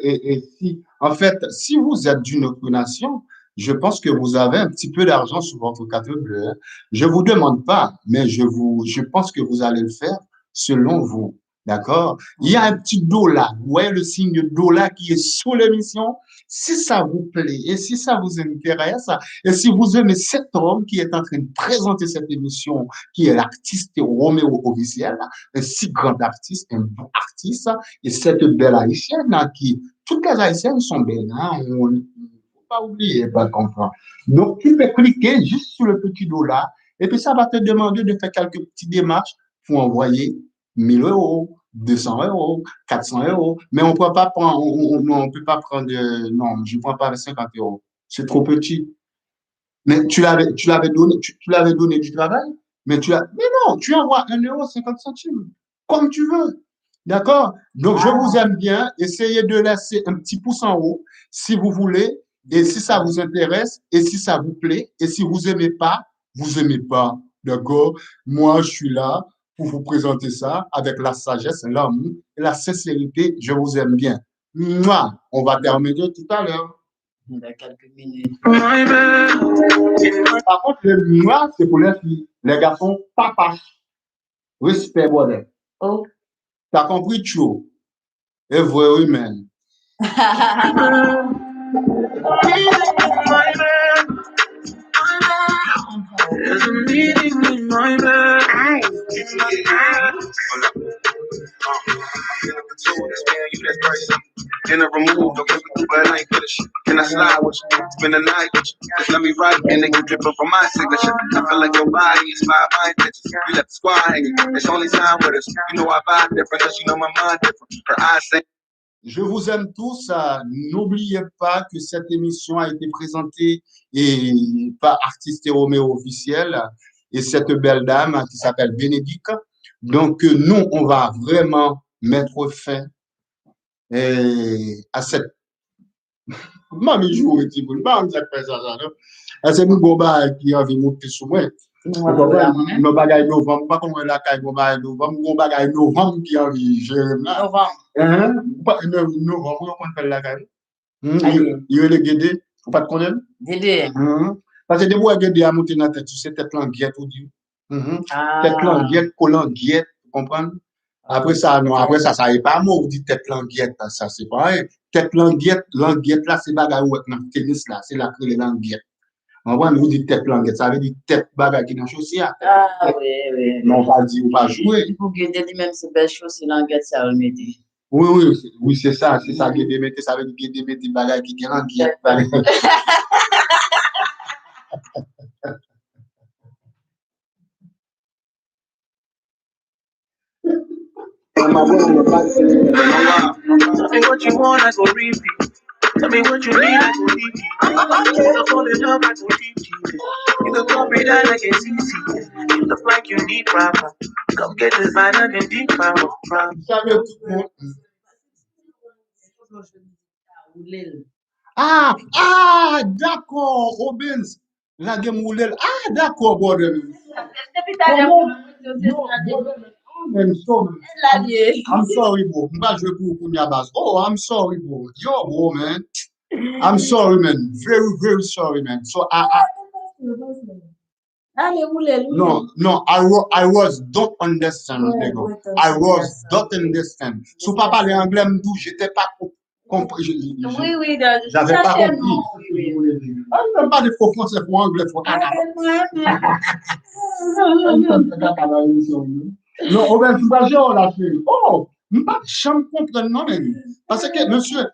si, en fait, si vous êtes d'une autre nation, je pense que vous avez un petit peu d'argent sur votre carte bleue. Je vous demande pas, mais je pense que vous allez le faire selon vous. D'accord? Il y a un petit dollar. Vous voyez le signe de dollar qui est sous l'émission. Si ça vous plaît et si ça vous intéresse, et si vous aimez cet homme qui est en train de présenter cette émission, qui est l'artiste Roméo officiel, un si grand artiste, un bon artiste, et cette belle haïtienne qui, toutes les haïtiennes sont belles, hein, on ne faut pas oublier, pas comprendre. Donc, tu peux cliquer juste sur le petit dollar, et puis ça va te demander de faire quelques petites démarches pour envoyer 1000 euros, 200 euros, 400 euros, mais on peut pas prendre, on peut pas prendre, non, je ne prends pas 50 euros. C'est trop petit. Mais tu l'avais donné du travail, mais non, tu envoies 1,50 €, comme tu veux. D'accord? Donc, je vous aime bien. Essayez de laisser un petit pouce en haut si vous voulez, et si ça vous intéresse, et si ça vous plaît, et si vous aimez pas, vous aimez pas. D'accord? Moi, je suis là pour vous présenter ça avec la sagesse, l'amour et la sincérité. Je vous aime bien. Mouah! On va terminer tout à l'heure. Il y a quelques minutes. Par contre, le moi, c'est pour les filles. Les garçons, papa. Respect, bordel. Oh. T'as compris, Tcho? Et vrai humaine. There's a meeting in my bed. Can I remove? Don't make me do bad like this. Can I slide with you? Spend the night with you. Just let me ride and then you dripping from my signature. I feel like your body inspired my intentions. You left the squad hanging. It's only time with us. You know I vibe different, cause you know my mind different. Her eyes say. Je vous aime tous. N'oubliez pas que cette émission a été présentée par Artiste Roméo officiel et cette belle dame qui s'appelle Bénédicte. Donc, nous, on va vraiment mettre fin à cette. Mami joue et tout. À cette nouveau qui a vu monter sur moi. Nos bagailles novembre, pas comme la caille novembre, nos bagailles novembre qui arrive. Novembre, on fait la caille. Il y a les guédés, faut pas te connaître. Dédé. Parce que des fois, guédés à monter dans la tête, tu sais, tête languette, ou dit. Tête languette, collanguette, tu comprends? Après ça, non, après ça, ça n'est pas mot, vous dites tête languette, ça, c'est pareil. Tête languette, là, c'est bagaille ou dans le tennis, là, c'est là que les languettes. On va nous dire tête languette, ça veut dire tête bagaille qui est dans chaussure. Ah, oui. Non, on va dire, on va jouer. Il faut guider lui-même ses belles choses, c'est languette, ça va le mettre. Oui, c'est ça, guider, mettre, ça veut dire guider, mettre bagaille qui est languette. Tell me what you want, I go repeat. Tell me what you need, I go repeat. You fall in love, I go deep. You can copy that like it's easy. You look like you need proper. Come get this man and deep power. D'accord, Robins. La game roulelle. Ah, d'accord, bordel. I'm sorry, bro. Oh, I'm sorry, bro. Yo, bro, man. I'm sorry, man. Very, very sorry, man. So no, I was don't understand. I was don't understand. So papa, les anglais me disent, j'étais pas compris. Oui, j'avais pas compris. ne pas de faux français, faux anglais, faux canadien. Non, on va faire la chérie. Oh, je ne pas comprendre, non, mais. Parce que, monsieur,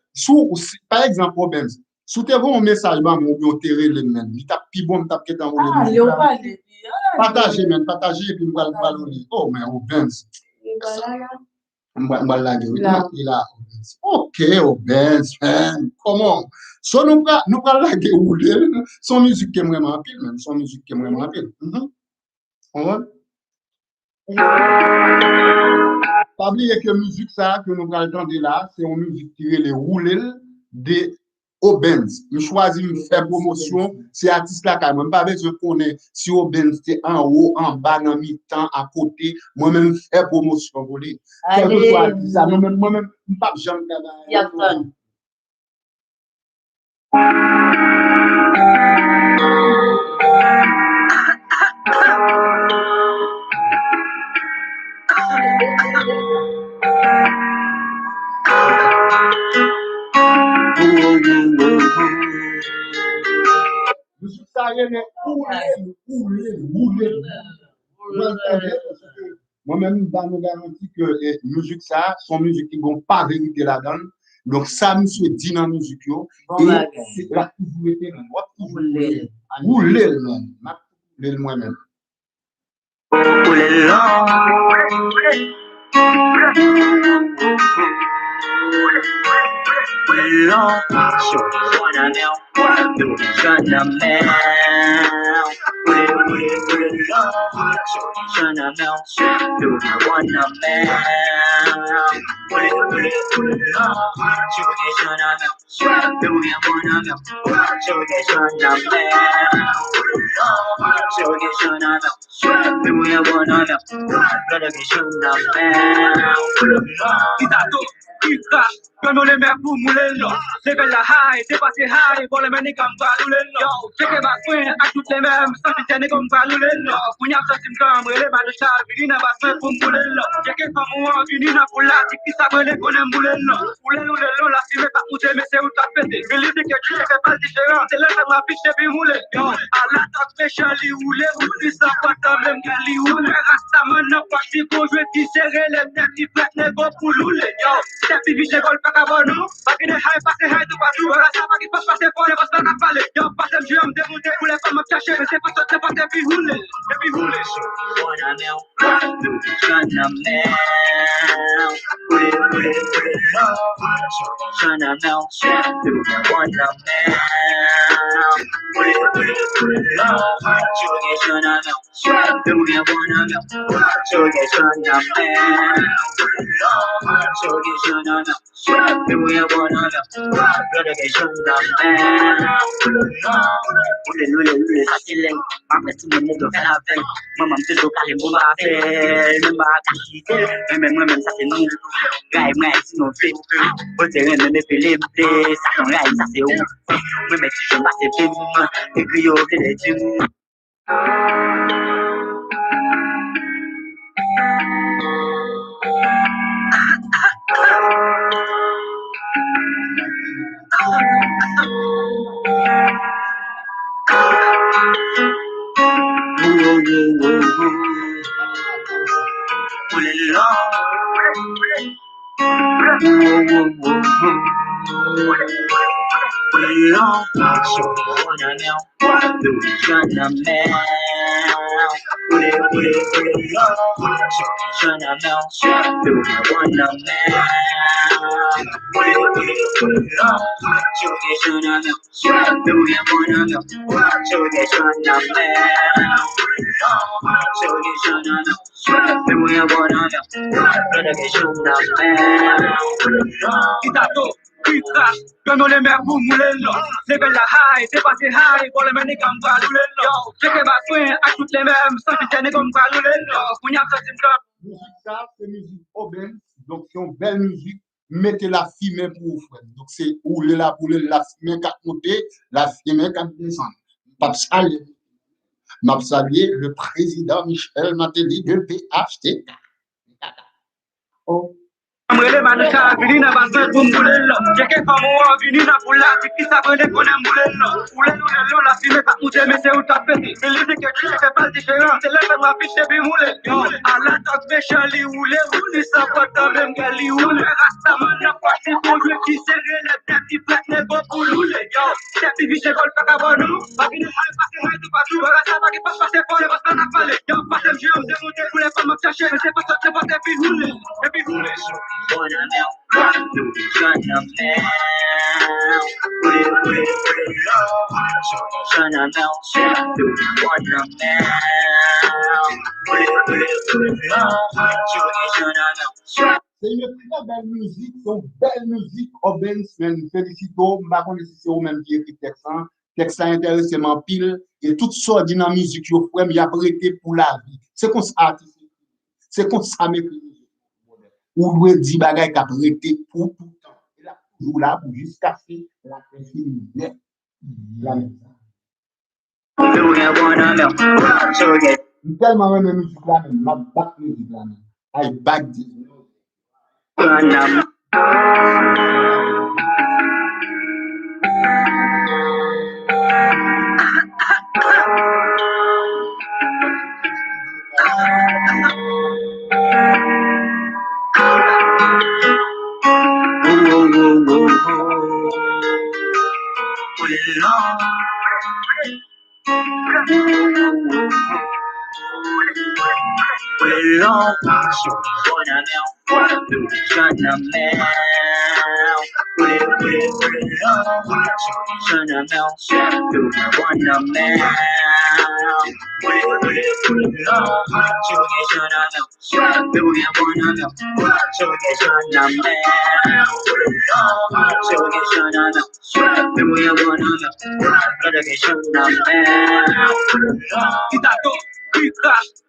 par exemple, Robin, si tu as un message, on terre le même. Il tape plus bon, tape qui est en partagez, même, partagez, et puis on va le lire. Oh, mais Robin. Ok, Robin, comment? So, nous pas laguer ou son musique qui est vraiment pile, même, son musique qui est vraiment pile. Pas oublier que musique ça que nous allons entendre là, c'est une musique qui est les roulés de Obenz. Je choisis de faire promotion, c'est artiste là quand même pas besoin de connaître si Obenz c'est en haut, en bas, dans mi-temps, à côté, moi-même faire promotion pour lui. Quel que soit artiste ça, moi-même pas jamais musique ça y est moi-même dans nous garantis que musique ça son musique qui vont pas vérité là-dedans donc ça monsieur dit dans musique yo et c'est la toujours été rouler moi-même Yo no le me pour mouler là. C'est belle la high, c'est passé high, pour les mecs comme Valoulen là. C'est que ma queen à toutes les mêmes, sans que t'aies comme Valoulen là. Pour y avoir une gamme, les balles de char, il n'a pas fait pour mouler là. J'ai que pas moi, il n'a pour la, qui s'appelle les connaît mouler là. Mouler la fille pas mouler, mais c'est où t'as pété. Mais l'idée que tu fais pas différent, c'est là que ma fiche est bien moulée. Yo, à la top spécial, il roule, ou si ça pas ta même qu'elle y roule. Rasta maintenant, pas si pour jouer, qui serrer les têtes, qui fait les gars pour louler. Yo, c'est si vite, j'ai Cabono, back in the high, passe high to Batu, la saba qui passe passer pour les boss à parler. Yo, passe le jeu, me démonter pour les femmes à cacher, mais c'est pas ça, c'est pas des piroules. Des piroules. Maman me toujours calé mon bafel, même pas caché, même ça c'est nous. Gaï moi si nous fait, au terrain même les ça non gaï ça c'est où. Moi mais si je passe bien, et puis yo que les tu. Yo no le me pour mouler là. C'est belle la high, c'est passé high, pour les mecs comme Valoulen là. J'ai que ma queen à toutes les mêmes, sans que t'aies comme Valoulen là. Pour y avoir une gamme. Musique ça, c'est musique Oben, donc c'est une belle musique. Mettez la fumée pour vous, frère. Donc c'est rouler la fumée qu'à monter, la fumée qu'à descendre. Pas saluer. M'a salué le président Michel Matéli de PHT. Oh. les manouchas, vini n'a pas de boum bouler là. J'ai qu'un femme ou vini n'a pour la, qui s'appelle qu'on aime bouler là. Bouler nous la fumée pas mouter, mais c'est où t'as fait. Mais les que tu fais pas différent, c'est là que ma fiche est bien moulée. Yo, à la toque méchant, li roule, roule, ça pas dans même gali roule. Rasta man n'a pas si pour lui qui serre les petits plaques, n'est pas pour rouler. Yo, c'est petit biche golf à cabono, pas vini high, passer high tout partout. Rasta pas qui passe passer pour les boss pas parler. Yo, pas de jeu, on démonte, pour les femmes chercher, mais c'est pas ça, c'est pas des puis rouler. Et puis rouler. Wanna know, tryna melt, put it low. Tryna melt, wanna melt, put it low. Tryna melt. C'est une très belle musique, c'est une belle musique urbaine, félicito, ma connaissance c'est même qui écrit texte, texte intéressant pile, et toutes sortes de musique, il faut y prêté pour la vie. C'est comme ça, c'est comme ça, mes ou doit dire bagay qu'a prêté pour tout le temps. Et là, toujours là, pour jusqu'à ce que la personne vienne. La même. Tellement même musique là, même, ma back musique là, même. I back this music.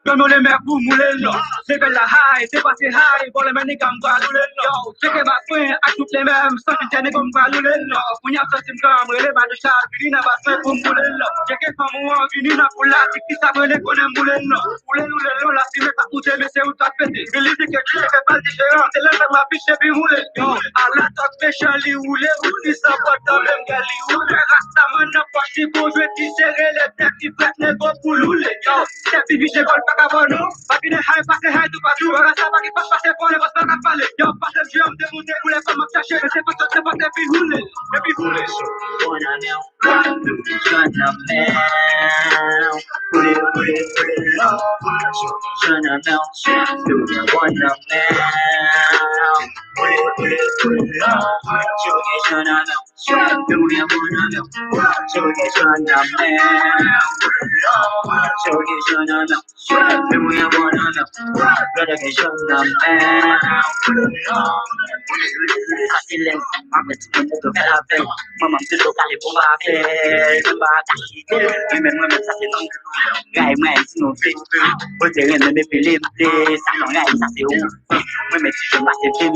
Comme les mères pour mouler là, c'est que la high, c'est passé high, pour les mecs comme pas louler là. C'est que ma fin à toutes les mêmes, sans que tienne comme pas louler là. On y a fait une gamme, les balles de char, vini n'a pas fait pour mouler là. J'ai qu'un femme ou vini n'a pour la, qui s'appelle qu'on aime mouler là. Mouler là, la fille pas mouter, mais c'est où t'as fait. Mais les que tu fais pas différent, c'est là que ma fiche est bien moulée. Yo, à la toque méchant, li roule, roule, ça pas dans même gali roule. Rasta man n'a pas si pour jouer, qui serrer les petits plaques, n'est pas pour rouler. Yo, c'est petit biche golf à cabono, pas vini high, passer high tout partout. Rasta pas qui passe passer pour les boss pas parler. Yo, pas de jeu, on démonte, pour les femmes chercher, mais c'est pas ça, c'est pas des puis rouler. Et puis rouler. Wanna know, tryna melt, put it low. Tryna melt, wanna melt, put it low. Tryna melt, do you wanna melt? Tryna melt, tryna melt, do you wanna melt? Better get tryna melt. Facile, ma petite pour que faire la veille. Maman, c'est le cas, les bons à faire. Je vais attaquer, mais même moi, ça c'est non. Gagne, moi, sinon, c'est vous direz, mais mes filets, ça non, gagne, ça c'est où. Moi, mais si je passe, c'est film,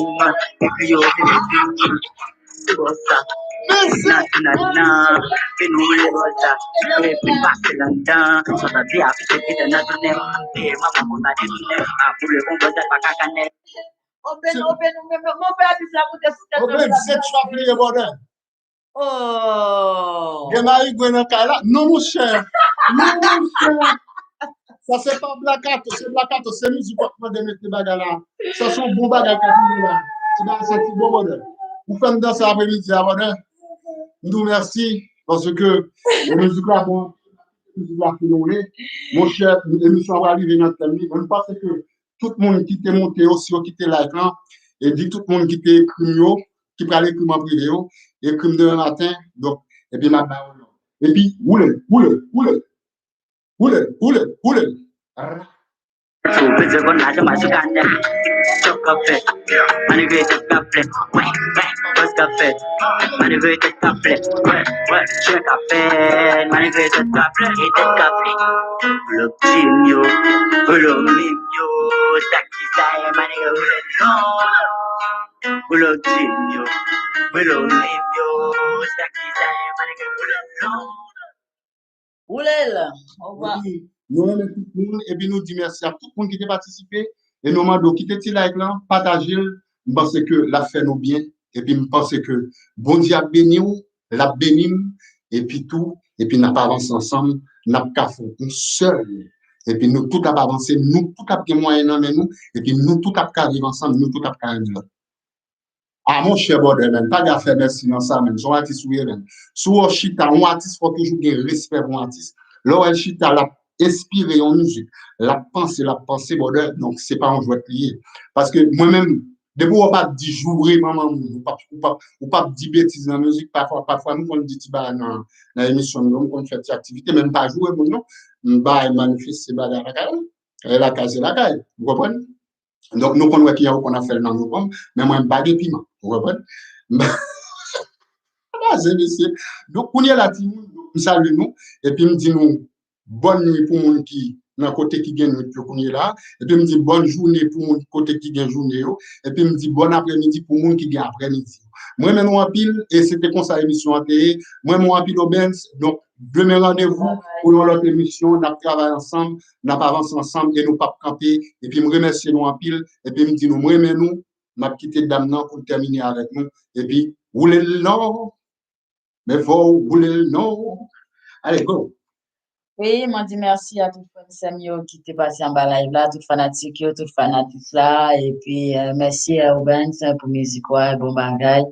et puis, yo, c'est pour ça. Que nous les volta, et puis passer là-dedans. Ça va bien, c'est que dans notre nez, maman, on a dit, pour le bon, pas qu'à canet. Mon père a dit ça pour te Open, c'est chapelet de bonheur. Oh! Gemaï Gwenakala, non, mon cher. Non, mon cher. Ça, c'est pas Blackato, c'est Blackato, c'est musique pour de mettre les bagages là. Ça, sont bons bagages là. C'est dans ce bon bonheur. Vous faites danser après-midi à bonheur. Nous merci parce que la musique là, bon, la musique là, mon cher, l'émission va arriver dans notre terme. Je pense que tout le monde qui était monté aussi, qui était là, et dit tout le monde qui était écrit, qui parlait écrit en privé, écrit demain matin, donc, et puis ma parole. Et puis, roulez. So busy con la llama chicana, chocolate, manipulated café, what's café, manipulated café, check café, manipulated café, eated café, look team yo, stacky style, look team yo, stacky style, Oulel, au revoir. Nous aimons tout le monde et puis nous disons merci à tout le monde qui a participé et nous demandons quitter ce like là, partager, je pense que la fait nous bien, et puis je pense que bon Dieu a béni ou, la béni, et puis tout, et puis n'a pas avancé ensemble, n'a pas fait un seul. Et puis nous tout a avancé, nous tout a bien moyen mais nous, et puis nous tout a vivre ensemble, nous tout a vivre. Ah, mon cher bordel, même, pas de faire merci dans ça, même, son artiste ou même. Sous chita, un artiste, faut toujours gagner respect pour un artiste. Là, elle chita, la inspiré en musique, la pensée, bordel, donc c'est pas un jouet lié. Parce que moi-même, depuis on pas dit jouer, maman, ou pas dire bêtises dans la musique, parfois, nous, on dit, bah, dans l'émission, nous, on fait des activités, même pas jouer, non, bah, manifester, bah, la case, la caille, vous comprenez? Donc, nous connaissons qu'il y a qu'on a fait dans nos pommes, mais moi, je ne pas de piment. Vous comprenez? Donc, on est là, nous saluons nous, et puis, me dit nous, bonne nuit pour les gens qui, dans le côté qui gagne, puis on est là, et puis, me dit bonne journée pour le côté qui gagne journée, et puis, me dit bon après-midi pour les gens qui gagne après-midi. Moi, je en pile, et c'était comme ça l'émission à télé, moi, je en pile au Benz, donc, demain rendez-vous pour l'autre émission, on travaille ensemble, on avance ensemble, et nous pas camper, et puis, je remercie nous en pile, et puis, me dit nous, moi, nous, m'a quitté dame pour terminer avec nous, et puis, roulez le nom. Mais faut rouler le nom. Allez, go. Oui, je dis merci à tous les amis qui étaient passés en bas live là, tous fanatiques, tous fanatiques là. Et puis, merci à Ruben pour musique, bon bagage.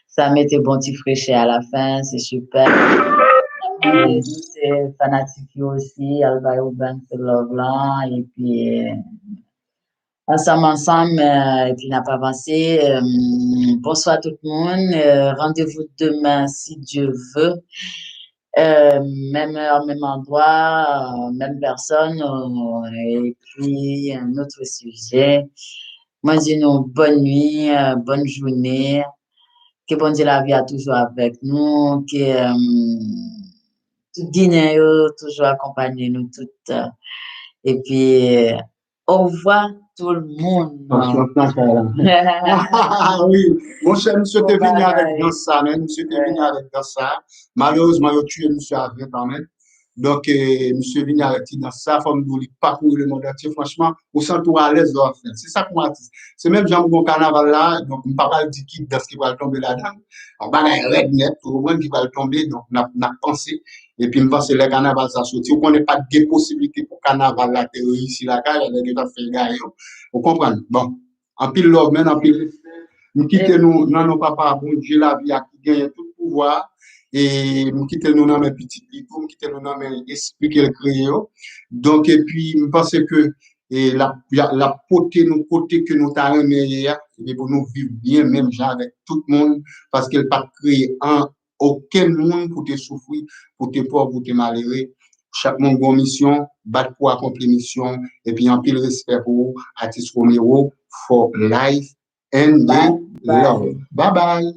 Ça mettait bon petit fraîcheur à la fin, c'est super. Et c'est fanatique aussi, Alba Ruben, c'est love là. Et puis, ensemble, et puis, on n'a pas avancé. Bonsoir tout le monde. Rendez-vous demain, si Dieu veut. Même heure, même endroit, même personne, et puis un autre sujet. Moi, je dis nous bonne nuit, bonne journée, que bon Dieu la vie a toujours avec nous, que tout Guinée toujours accompagné nous toutes. Et puis, au revoir tout le monde. Oui, mon cher, monsieur était venu avec dans ça, mais monsieur était venu avec dans ça. Malheureusement, il a tué monsieur avec quand même. Donc, monsieur venu avec dans ça, faut me dire, parcourir le monde entier, franchement, on sent tout à l'aise de faire. C'est ça qu'on artiste. C'est même genre bon carnaval là, donc, on ne peut pas dire qui dans ce qui va tomber là-dedans. On va aller rednet, au moins qui va tomber, donc, on a pensé. Et puis, je pense que le carnaval, ça sorti. On n'a pas de possibilité pour carnaval là, ici, là, il y a des gars, vous comprenez? Bon, en pile love, mais en pile respect. Nous quittons nous, dans nos papas, bon Dieu, la vie a gagné tout pouvoir. Et nous quittons nous dans mes petits livres, nous quittons nous dans mes esprits qu'elle crée. Donc, et puis, je pense que la côté que nous avons meilleur, et pour nous vivre bien, même genre avec tout le monde, parce qu'elle n'a pas créé aucun monde pour te souffrir, pour te pauvres, pour te malheureux. Chaque monde a une mission, battre pour accomplir mission, et puis en pile respect pour artiste Romero for life and love. Bye bye.